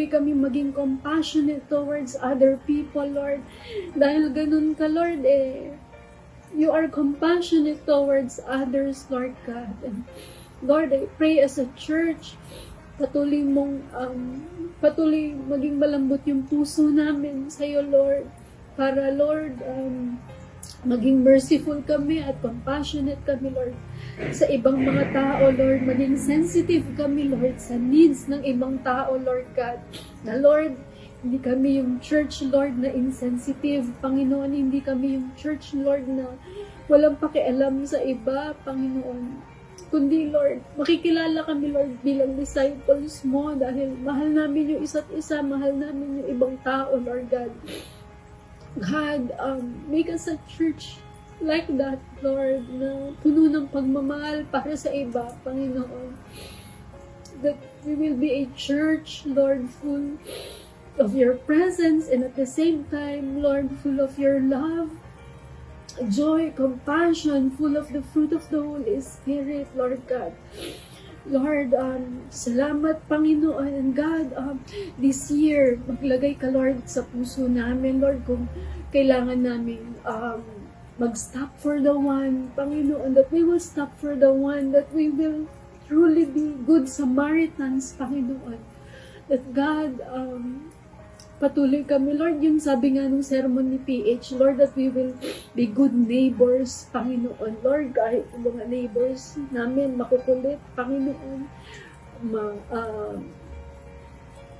kami maging compassionate towards other people, Lord. Dahil ganun ka, Lord, you are compassionate towards others, Lord God. And Lord, I pray as a church, patuloy maging malambot yung puso namin sa iyo, Lord. Para, Lord, maging merciful kami at compassionate kami, Lord, sa ibang mga tao, Lord. Maging sensitive kami, Lord, sa needs ng ibang tao, Lord God. Na, Lord, hindi kami yung church, Lord, na insensitive. Panginoon, hindi kami yung church, Lord, na walang pakialam sa iba, Panginoon. Kundi, Lord, makikilala kami, Lord, bilang disciples mo dahil mahal namin yung isa't isa, mahal namin yung ibang tao, Lord God. God, make us a church like that, Lord, na puno ng pagmamahal para sa iba, Panginoon. That we will be a church, Lord, full of your presence and at the same time, Lord, full of your love, joy, compassion, full of the fruit of the Holy Spirit, Lord God. Lord, salamat, Panginoon, and God, this year, maglagay ka, Lord, sa puso namin, Lord, kung kailangan namin mag-stop for the one, Panginoon, that we will stop for the one, that we will truly be good Samaritans, Panginoon. That God, patuloy kami, Lord, yung sabi nga nung sermon ni PH, Lord, that we will be good neighbors, Panginoon. Lord, kahit yung mga neighbors namin makukulit, Panginoon,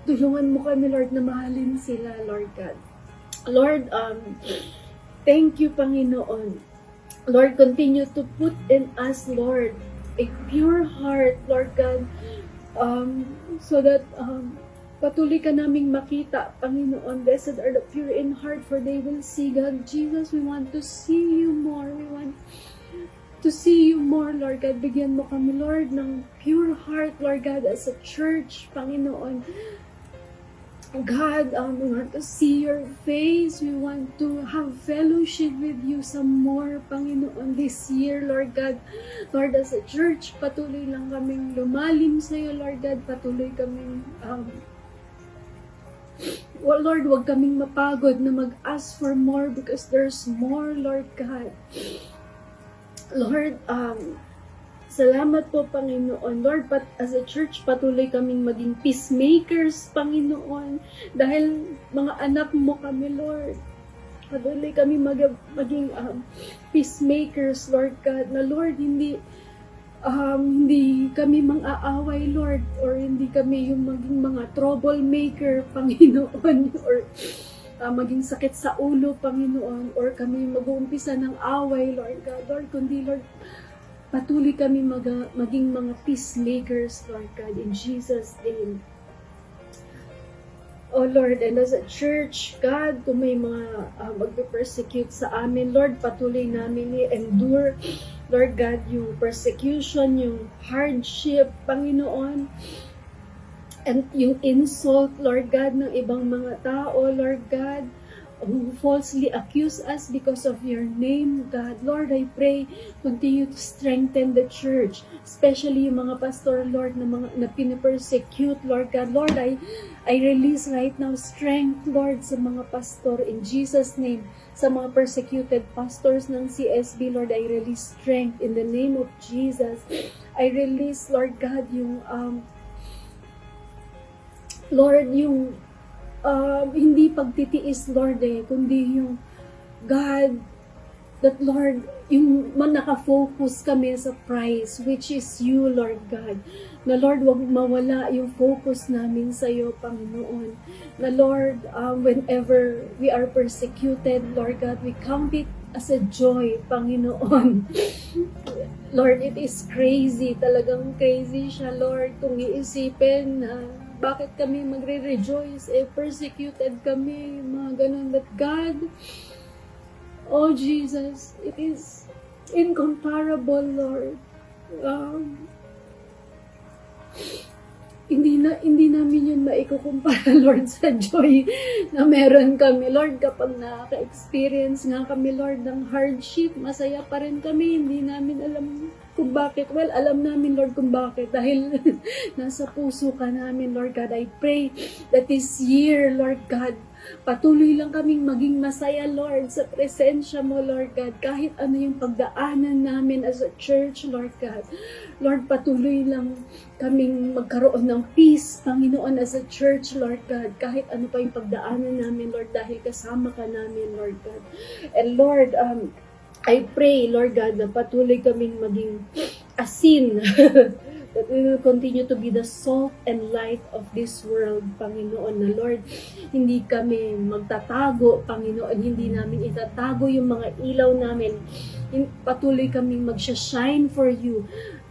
tulungan mo kami, Lord, na mahalin sila, Lord God. Lord, thank you, Panginoon. Lord, continue to put in us, Lord, a pure heart, Lord God, so that patuloy ka naming makita, Panginoon. Blessed are the pure in heart, for they will see God. Jesus, we want to see you more. We want to see you more, Lord God. Bigyan mo kami, Lord, ng pure heart, Lord God, as a church, Panginoon. God, we want to see your face. We want to have fellowship with you some more, Panginoon, this year, Lord God. Lord, as a church, patuloy lang kaming lumalim sa iyo, Lord God. Patuloy kaming, Lord, wag kaming mapagod na mag-ask for more because there's more, Lord God. Lord, salamat po, Panginoon. Lord, as a church, patuloy kaming maging peacemakers, Panginoon. Dahil mga anak mo kami, Lord. Patuloy kami maging peacemakers, Lord God. Na, Lord, hindi kami mang-aaway, Lord. Or hindi kami yung maging mga troublemaker, Panginoon. Or maging sakit sa ulo, Panginoon. Or kami mag-uumpisa ng away, Lord God. Lord, kundi, Lord, patuloy kami maging mga peacemakers, Lord God, in Jesus' name. Oh Lord, and as a church, God, kung may mga magpe-persecute sa amin, Lord, patuloy namin i-endure, Lord God, yung persecution, yung hardship, Panginoon, and yung insult, Lord God, ng ibang mga tao, Lord God, who falsely accuse us because of your name, God. Lord, I pray, continue to strengthen the church, especially yung mga pastor, Lord, na pinipersecute, Lord God. Lord, I release right now strength, Lord, sa mga pastor in Jesus' name. Sa mga persecuted pastors ng CSB, Lord, I release strength in the name of Jesus. I release, Lord God, yung Lord, yung hindi pagtitiis, Lord, kundi yung God, that Lord, yung nakafocus kami sa prize, which is you, Lord God. Na Lord, wag mawala yung focus namin sa iyo, Panginoon. Na Lord, whenever we are persecuted, Lord God, we count it as a joy, Panginoon. Lord, it is crazy, talagang crazy siya, Lord, kung iisipin na bakit kami magre-rejoice, persecuted kami, mga ganun. But God, oh Jesus, it is incomparable, Lord. Hindi namin yun maikukumpara, Lord, sa joy na meron kami. Lord, kapag nakaka-experience nga kami, Lord, ng hardship, masaya pa rin kami. Hindi namin alam kung bakit. Well, alam namin, Lord, kung bakit. Dahil nasa puso ka namin, Lord God. I pray that this year, Lord God, patuloy lang kaming maging masaya, Lord, sa presensya mo, Lord God. Kahit ano yung pagdaanan namin as a church, Lord God. Lord, patuloy lang kaming magkaroon ng peace, Panginoon, as a church, Lord God. Kahit ano pa yung pagdaanan namin, Lord, dahil kasama ka namin, Lord God. And Lord, I pray, Lord God, na patuloy kaming maging asin. That we will continue to be the salt and light of this world, Panginoon, na Lord, hindi kami magtatago, Panginoon, hindi namin itatago yung mga ilaw namin. Patuloy kaming magsha-shine for you.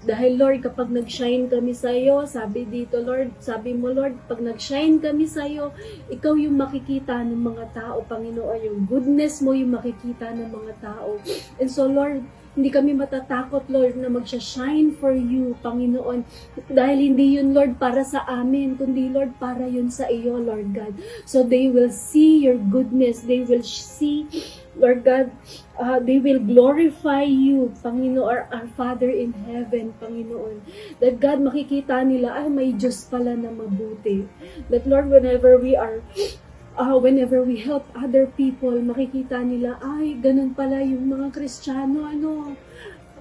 Dahil Lord, kapag nag-shine kami sa iyo, sabi dito Lord, sabi mo Lord, pag nag-shine kami sa iyo, ikaw yung makikita ng mga tao, Panginoon, yung goodness mo yung makikita ng mga tao. And so Lord, hindi kami matatakot, Lord, na magsha-shine for you, Panginoon. Dahil hindi yun, Lord, para sa amin, kundi, Lord, para yun sa iyo, Lord God. So they will see your goodness. They will see, Lord God, they will glorify you, Panginoon, our Father in heaven, Panginoon. That God, makikita nila, ay, may Diyos pala na mabuti. That, Lord, whenever we help other people, makikita nila, ay, ganun pala yung mga Kristiyano,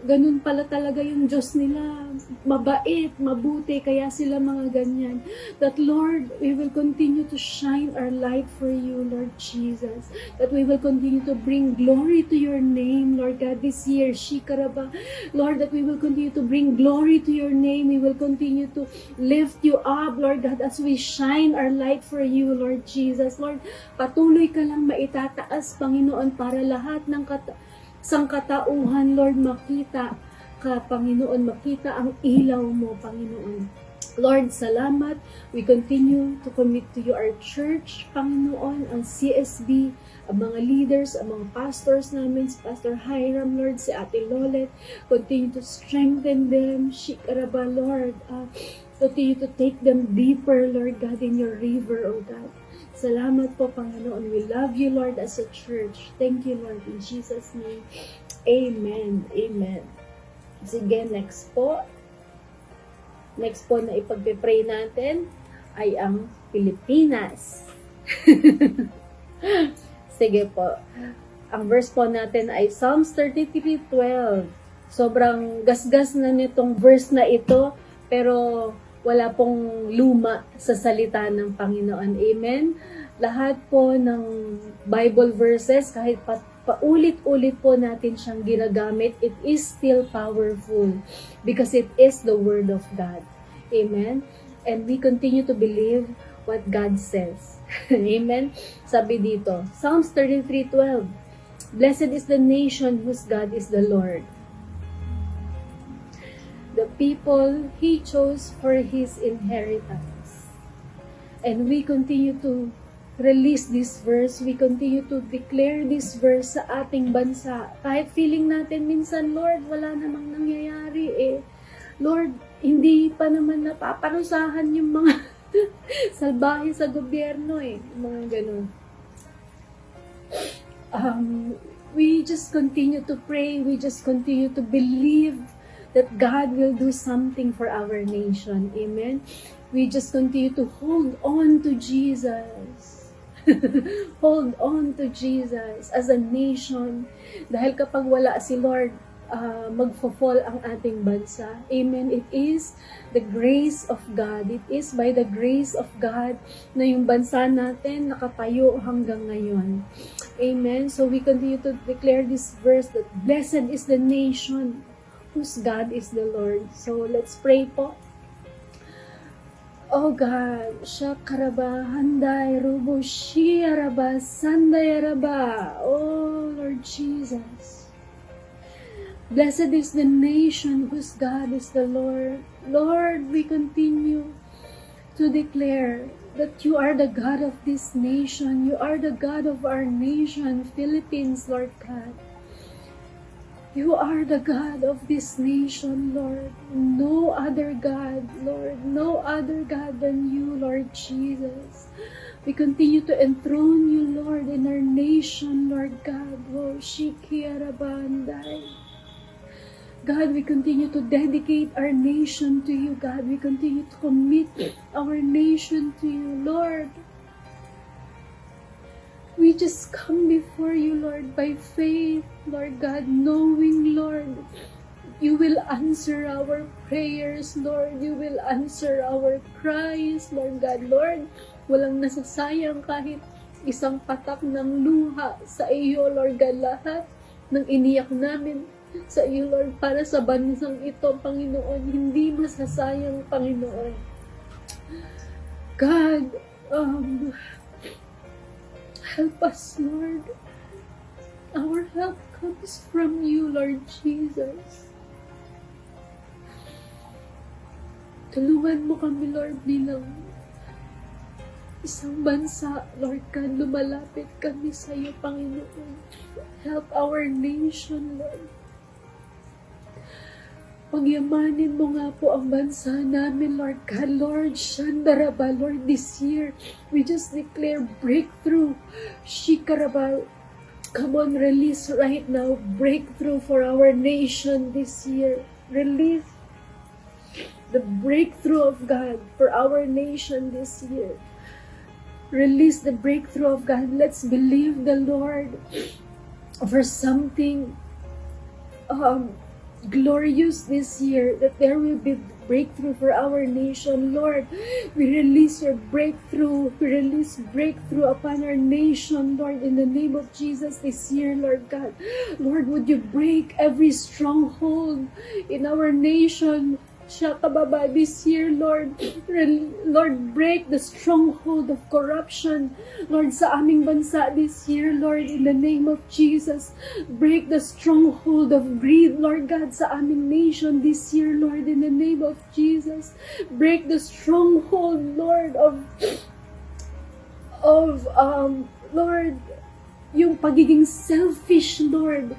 ganun pala talaga yung Diyos nila, mabait, mabuti, kaya sila mga ganyan. That Lord, we will continue to shine our light for you, Lord Jesus. That we will continue to bring glory to your name, Lord God, this year, Shikaraba. Lord, that we will continue to bring glory to your name. We will continue to lift you up, Lord God, as we shine our light for you, Lord Jesus. Lord, patuloy ka lang maitataas, Panginoon, para lahat ng sangkatauhan, Lord, makita ka, Panginoon, makita ang ilaw mo, Panginoon. Lord, salamat. We continue to commit to you our church, Panginoon, ang CSB, ang mga leaders, ang mga pastors namin, si Pastor Hiram, Lord, si Ate Lolet. Continue to strengthen them, Shikaraba, Lord. Continue to take them deeper, Lord God, in your river, O God. Salamat po, Panginoon. We love you, Lord, as a church. Thank you, Lord, in Jesus' name. Amen. Amen. Sige, next po. Next po na ipagpipray natin ay ang Pilipinas. Sige po. Ang verse po natin ay Psalms 33:12. Sobrang gasgas na nitong verse na ito, pero wala pong luma sa salita ng Panginoon. Amen? Lahat po ng Bible verses, kahit paulit-ulit po natin siyang ginagamit, it is still powerful because it is the Word of God. Amen? And we continue to believe what God says. Amen? Sabi dito, Psalms 33:12, Blessed is the nation whose God is the Lord. The people He chose for His inheritance. And we continue to release this verse. We continue to declare this verse sa ating bansa. Kahit feeling natin minsan, Lord, wala namang nangyayari Lord, hindi pa naman napaparusahan yung mga salbahe sa gobyerno mga ganun. We just continue to pray. We just continue to believe that God will do something for our nation. Amen? We just continue to hold on to Jesus. Hold on to Jesus as a nation. Dahil kapag wala si Lord, magfo-fall ang ating bansa. Amen. It is the grace of God. It is by the grace of God na yung bansa natin nakatayo hanggang ngayon. Amen. So we continue to declare this verse that blessed is the nation whose God is the Lord. So let's pray po. Oh God, Shakaraba, Handay, Rubo, Shiaraba, Sandayaraba. Oh Lord Jesus. Blessed is the nation whose God is the Lord. Lord, we continue to declare that you are the God of this nation. You are the God of our nation, Philippines, Lord God. You are the God of this nation, Lord. No other God, Lord. No other God than you, Lord Jesus. We continue to enthrone you, Lord, in our nation, Lord God. Oh, Shikiarabanday. God, we continue to dedicate our nation to you, God. We continue to commit our nation to you, Lord. We just come before you, Lord, by faith, Lord God, knowing, Lord, you will answer our prayers, Lord. You will answer our cries, Lord God. Lord, walang nasasayang kahit isang patak ng luha sa iyo, Lord God. Lahat ng iniyak namin sa iyo, Lord, para sa bansang ito, Panginoon, hindi masasayang, Panginoon. God, help us, Lord. Our help comes from you, Lord Jesus. Tulungan mo kami, Lord, bilang isang bansa, Lord God, lumalapit kami sa iyo, Panginoon. Help our nation, Lord. Pagyamanin mo nga po ang bansa namin, Lord God. Lord, Shandaraba, Lord, this year, we just declare breakthrough. Shikaraba, come on, release right now. Breakthrough for our nation this year. Release the breakthrough of God for our nation this year. Release the breakthrough of God. Let's believe the Lord for something glorious this year, that there will be breakthrough for our nation. Lord, we release your breakthrough. We release breakthrough upon our nation, Lord, in the name of Jesus this year, Lord God. Lord, would you break every stronghold in our nation, Shakababa, this year, Lord. Lord, break the stronghold of corruption, Lord, sa aming bansa this year, Lord, in the name of Jesus. Break the stronghold of greed, Lord God, sa aming nation this year, Lord, in the name of Jesus. Break the stronghold, Lord, Lord, yung pagiging selfish, Lord,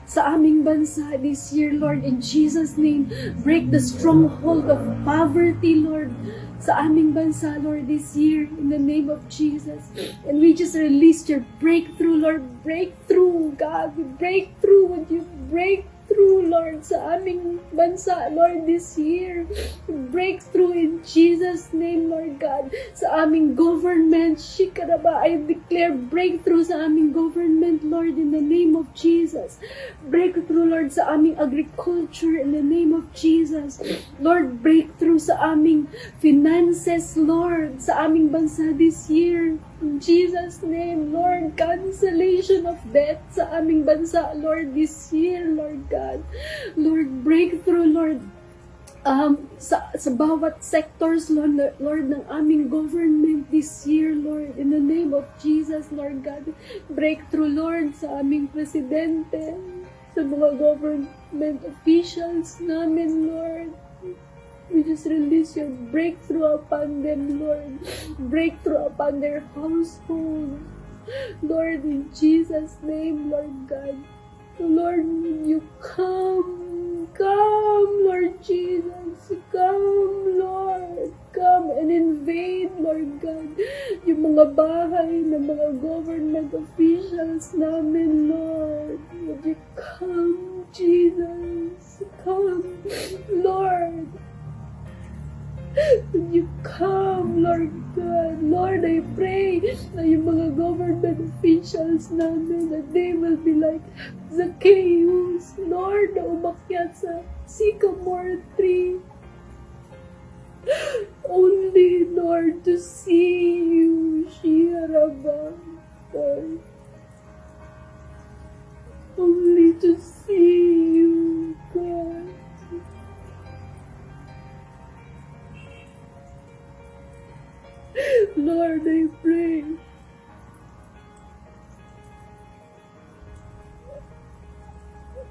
sa aming bansa this year, Lord, in Jesus' name. Break the stronghold of poverty, Lord, sa aming bansa, Lord, this year, in the name of Jesus. And we just release your breakthrough, Lord. Breakthrough, God. Breakthrough. Would you break through, Lord, sa aming bansa, Lord, this year. Breakthrough in Jesus' name, Lord God. Sa aming government, Shikaraba, I declare breakthrough sa aming government, Lord, in the name of Jesus. Breakthrough, Lord, sa aming agriculture, in the name of Jesus. Lord, breakthrough sa aming finances, Lord, sa aming bansa this year. In Jesus' name, Lord, cancellation of debt sa aming bansa, Lord, this year, Lord God. Lord, breakthrough, Lord, sa bawat sectors, Lord, ng aming government this year, Lord, in the name of Jesus, Lord God. Breakthrough, Lord, sa aming presidente, sa mga government officials namin, Lord. We just release your breakthrough upon them, Lord. Breakthrough upon their household. Lord, in Jesus' name, Lord God. Lord, you come, Lord Jesus. Come, Lord. Come and invade, Lord God, yung mga bahay ng mga government officials namin, Lord. Would you come, Jesus? Come, Lord. When you come, Lord God, Lord, I pray na yung mga government officials namin, that they will be like Zacchaeus, Lord, na umakyat sa sycamore tree. Only, Lord, to see you, Shirabang, Lord. Only to see you, God. Lord, I pray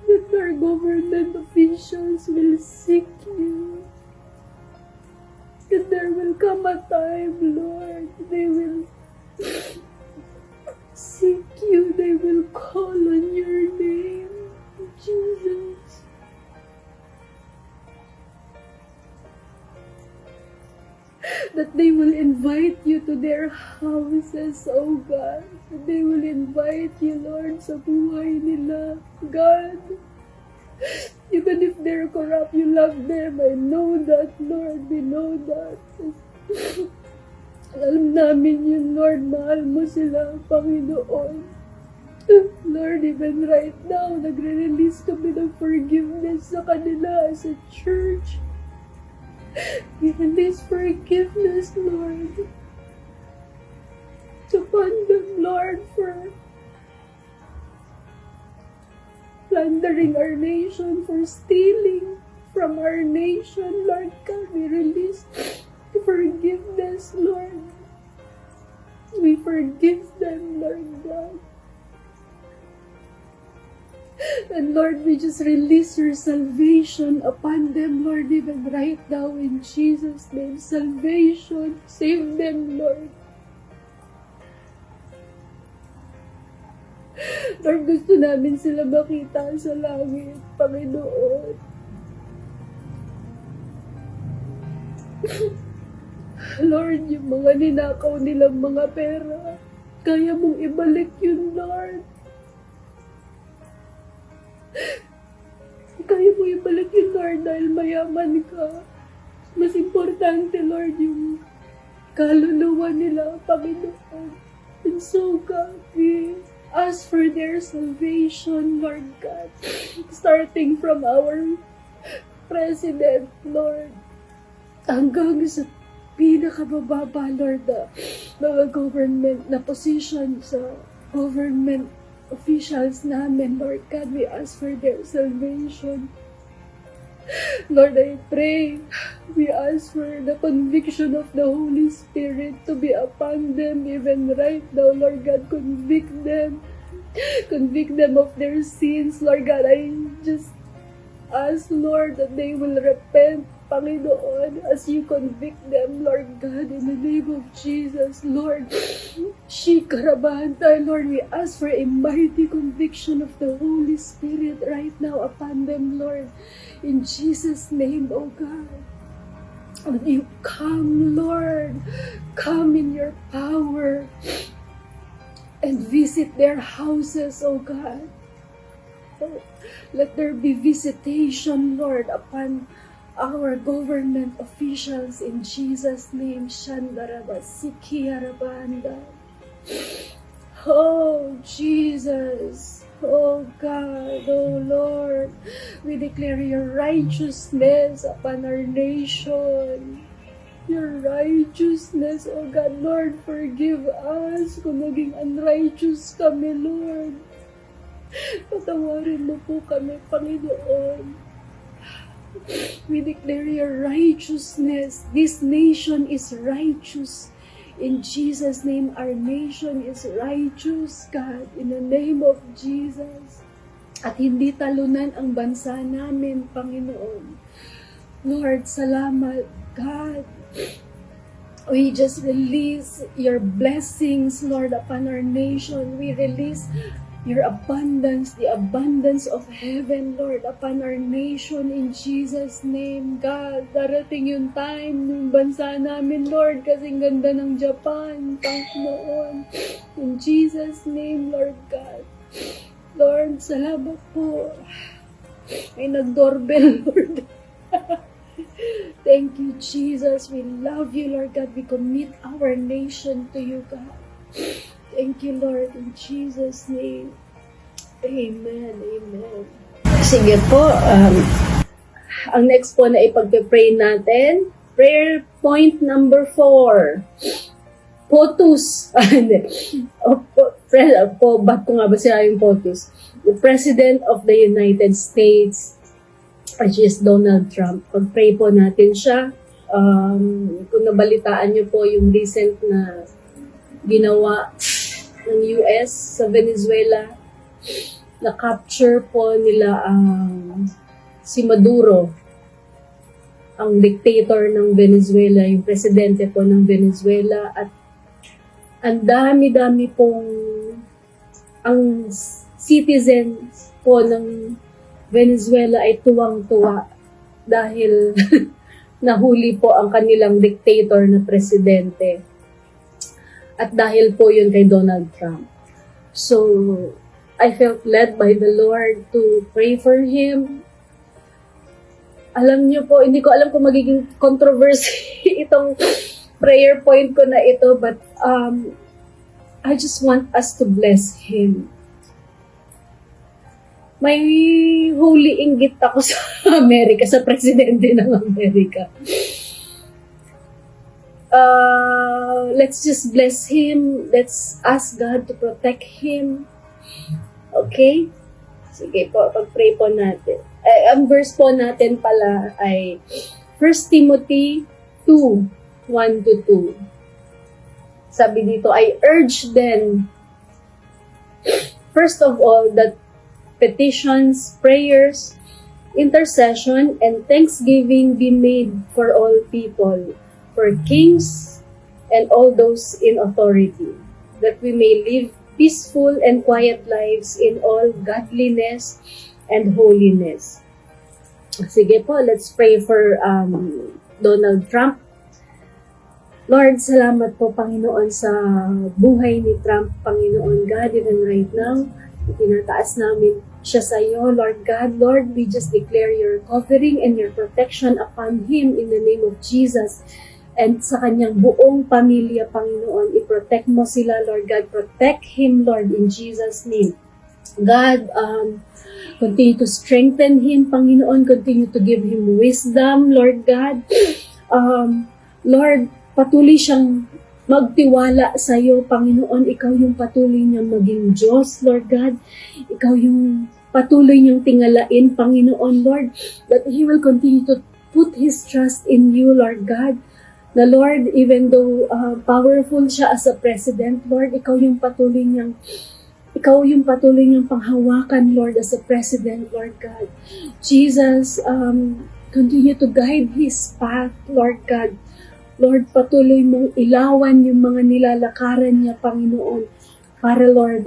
that our government officials will seek you. That there will come a time, Lord, they will seek you, they will call on your name, Jesus. That they will invite you to their houses, oh God. That they will invite you, Lord, sa buhay nila, God. Even if they're corrupt, you love them. I know that, Lord. We know that. Alam namin yun, Lord. Mahal mo sila, Panginoon. Lord, even right now, nagre-release kami ng forgiveness sa kanila as a church. We release forgiveness, Lord. Upon them, Lord, for plundering our nation, for stealing from our nation, Lord God. We release forgiveness, Lord. We forgive them, Lord God. And Lord, we just release your salvation upon them, Lord, even right now in Jesus' name. Salvation, save them, Lord. Lord, gusto namin sila makita sa langit, Panginoon. Lord, yung mga ninakaw nilang mga pera, kaya mong ibalik yun, Lord. Kaya mo ibalik yun, Lord, dahil mayaman ka. Mas importante, Lord, yung kaluluwa nila, Panginoon. And so, God, we ask for their salvation, Lord God. Starting from our President, Lord, hanggang sa pinakabababa, Lord, mga government na position sa government officials namin, Lord God, we ask for their salvation. Lord, I pray, we ask for the conviction of the Holy Spirit to be upon them even right now, Lord God. Convict them of their sins, Lord God. I just ask, Lord, that they will repent, Panginoon, as you convict them, Lord God, in the name of Jesus, Lord. Shikarabahan tayo, Lord. We ask for a mighty conviction of the Holy Spirit right now upon them, Lord. In Jesus' name, oh God. When you come, Lord, come in your power and visit their houses, oh God. Let there be visitation, Lord, upon our government officials in Jesus' name. Shandaraba Sikiyarabanda. Oh, Jesus. Oh, God. Oh, Lord. We declare your righteousness upon our nation. Your righteousness, oh God. Lord, forgive us kung naging unrighteous kami, Lord. Patawarin mo po kami, Panginoon. We declare your righteousness. This nation is righteous. In Jesus' name, our nation is righteous, God. In the name of Jesus. At hindi talunan ang bansa namin, Panginoon. Lord, salamat, God. We just release your blessings, Lord, upon our nation. We release your abundance, the abundance of heaven, Lord, upon our nation in Jesus' name, God. Darating yung time ng bansa namin, Lord, kasing ganda ng Japan, Panginoon. In Jesus' name, Lord God. Lord, salamat po. May nag-doorbell, Lord. Thank you, Jesus. We love you, Lord God. We commit our nation to you, God. Thank you, Lord, in Jesus' name. Amen. Amen. Sige po, ang next po na ipagpe-pray natin, prayer point number 4. POTUS. Ba't ko nga ba siya yung POTUS? The President of the United States, which is Donald Trump. Pag-pray po natin siya. Kung nabalitaan niyo po yung recent na ginawa ng US sa Venezuela, na-capture po nila si Maduro, ang dictator ng Venezuela, yung presidente po ng Venezuela, at ang dami-dami pong ang citizens po ng Venezuela ay tuwang-tuwa dahil nahuli po ang kanilang dictator na presidente. At dahil po yun kay Donald Trump. So, I felt led by the Lord to pray for him. Alam niyo po, hindi ko alam kung magiging controversy itong prayer point ko na ito, but I just want us to bless him. May holy inggit ako sa Amerika, sa presidente ng Amerika. Let's just bless him. Let's ask God to protect him. Okay? Sige po, pag-pray po natin. Ang verse po natin pala ay 1 Timothy 2, 1-2. Sabi dito, I urge then, first of all, that petitions, prayers, intercession, and thanksgiving be made for all people, for kings and all those in authority, that we may live peaceful and quiet lives in all godliness and holiness. Sige po, let's pray for Donald Trump. Lord, salamat po, Panginoon, sa buhay ni Trump, Panginoon God, even right now. Itinataas namin siya sa iyo, Lord God. Lord, we just declare your covering and your protection upon him in the name of Jesus. And sa kanyang buong pamilya, Panginoon, i-protect mo sila, Lord God. Protect him, Lord, in Jesus' name. God, continue to strengthen him, Panginoon. Continue to give him wisdom, Lord God. Lord, patuloy siyang magtiwala sa iyo, Panginoon. Ikaw yung patuloy niyang maging Diyos, Lord God. Ikaw yung patuloy niyang tingalain, Panginoon, Lord. That he will continue to put his trust in you, Lord God. Na Lord, even though powerful siya as a president, Lord, ikaw yung patuloy niyang panghawakan, Lord, as a president, Lord God. Jesus, continue to guide his path, Lord God. Lord, patuloy mong ilawan yung mga nilalakaran niya, Panginoon, para, Lord,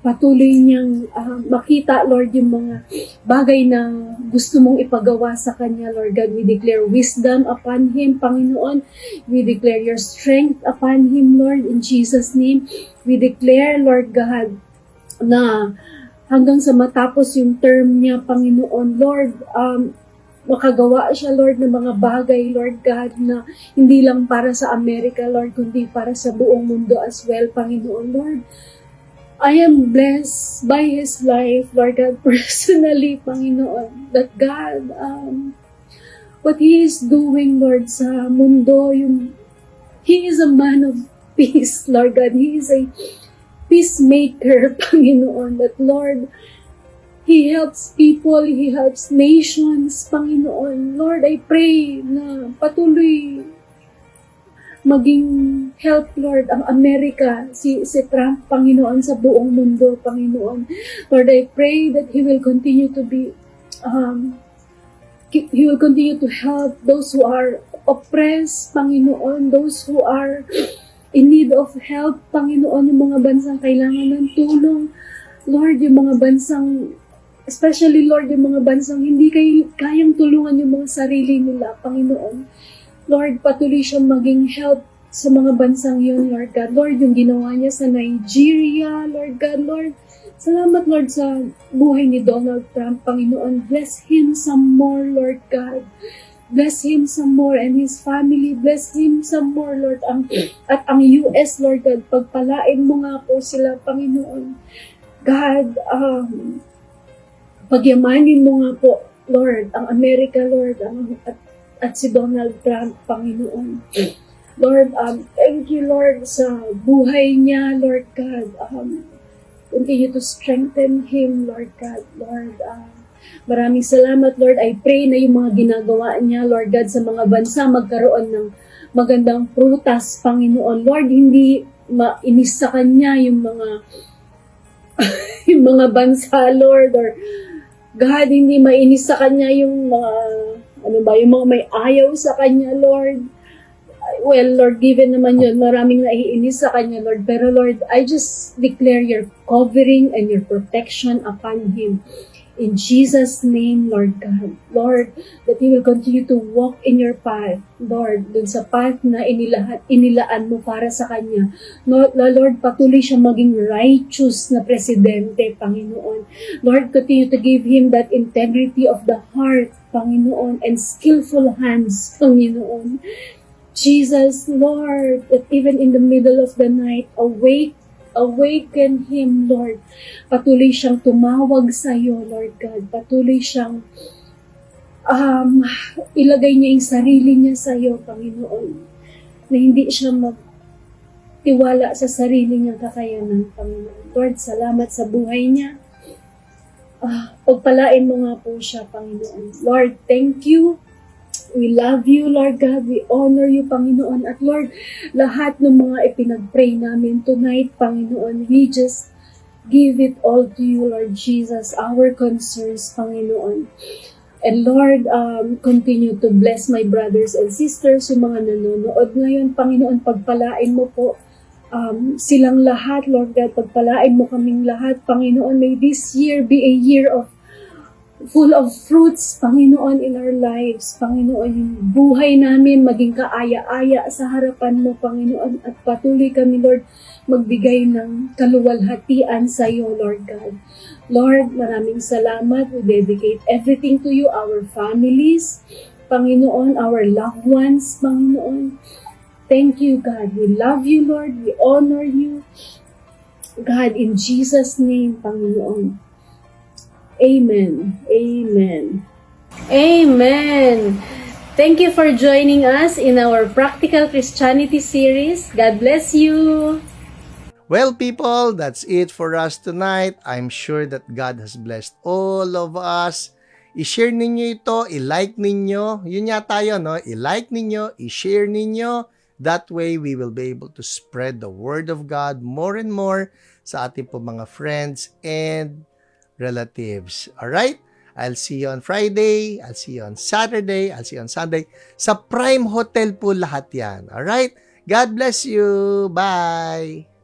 patuloy niyang makita, Lord, yung mga bagay na gusto mong ipagawa sa kanya, Lord God. We declare wisdom upon him, Panginoon. We declare your strength upon him, Lord, in Jesus' name. We declare, Lord God, na hanggang sa matapos yung term niya, Panginoon, Lord, makagawa siya, Lord, ng mga bagay, Lord God, na hindi lang para sa Amerika, Lord, kundi para sa buong mundo as well, Panginoon, Lord. I am blessed by his life, Lord God, personally, Panginoon, that God, what he is doing, Lord, sa mundo, he is a man of peace, Lord God. He is a peacemaker, Panginoon, that, Lord, he helps people, he helps nations, Panginoon. Lord, I pray na patuloy maging help, Lord, ang Amerika, si Trump, Panginoon, sa buong mundo, Panginoon. Lord, I pray that he will continue to be, he will continue to help those who are oppressed, Panginoon, those who are in need of help, Panginoon, yung mga bansang kailangan ng tulong. Lord, yung mga bansang, especially, Lord, yung mga bansang hindi kayang tulungan yung mga sarili nila, Panginoon. Lord, patuloy siyang maging help sa mga bansang yun, Lord God. Lord, yung ginawa niya sa Nigeria, Lord God, Lord. Salamat, Lord, sa buhay ni Donald Trump, Panginoon. Bless him some more, Lord God. Bless him some more and his family. Bless him some more, Lord. At ang US, Lord God, pagpalain mo nga po sila, Panginoon. God, pagyamanin mo nga po, Lord, ang Amerika, Lord, at si Donald Trump, Panginoon. Lord, thank you, Lord, sa buhay niya, Lord God. Continue to strengthen him, Lord God. Lord, maraming salamat, Lord. I pray na yung mga ginagawa niya, Lord God, sa mga bansa magkaroon ng magandang prutas, Panginoon. Lord, hindi mainis sa kanya yung mga yung mga bansa, Lord, or God, hindi mainis sa kanya yung mga yung mga may ayaw sa kanya, Lord. Well, Lord, given naman yun, maraming naiinis sa kanya, Lord. Pero Lord, I just declare your covering and your protection upon him. In Jesus' name, Lord God. Lord, that he will continue to walk in your path. Lord, dun sa path na inilaan mo para sa kanya. Lord, patuloy siya maging righteous na presidente, Panginoon. Lord, continue to give him that integrity of the heart, Panginoon, and skillful hands, Panginoon. Jesus, Lord, that even in the middle of the night, awaken him, Lord. Patuloy siyang tumawag sa iyo, Lord God. Patuloy siyang ilagay niya yung sarili niya sa iyo, Panginoon. Na hindi siya magtiwala sa sarili niyang kakayanan, Panginoon. Lord, salamat sa buhay niya. Pagpalain mo nga po siya, Panginoon. Lord, thank you. We love you, Lord God. We honor you, Panginoon. At Lord, lahat ng mga ipinag-pray namin tonight, Panginoon, we just give it all to you, Lord Jesus, our concerns, Panginoon. And Lord, continue to bless my brothers and sisters, yung mga nanonood ngayon, Panginoon, pagpalain mo po silang lahat, Lord God, pagpalain mo kaming lahat, Panginoon. May this year be a year of full of fruits, Panginoon, in our lives. Panginoon, yung buhay namin maging kaaya-aya sa harapan mo, Panginoon, at patuloy kami, Lord, magbigay ng kaluwalhatian sa iyo, Lord God. Lord, maraming salamat. We dedicate everything to you, our families, Panginoon, our loved ones, Panginoon. Thank you, God. We love you, Lord. We honor you. God, in Jesus' name, Panginoon. Amen. Amen. Amen. Thank you for joining us in our Practical Christianity series. God bless you. Well, people, that's it for us tonight. I'm sure that God has blessed all of us. I-share ninyo ito, i-like ninyo. Yun yata yun, no? I-like ninyo, i-share ninyo. That way, we will be able to spread the Word of God more and more sa ating po mga friends and relatives. Alright? I'll see you on Friday. I'll see you on Saturday. I'll see you on Sunday. Sa Prime Hotel po lahat yan. Alright? God bless you. Bye!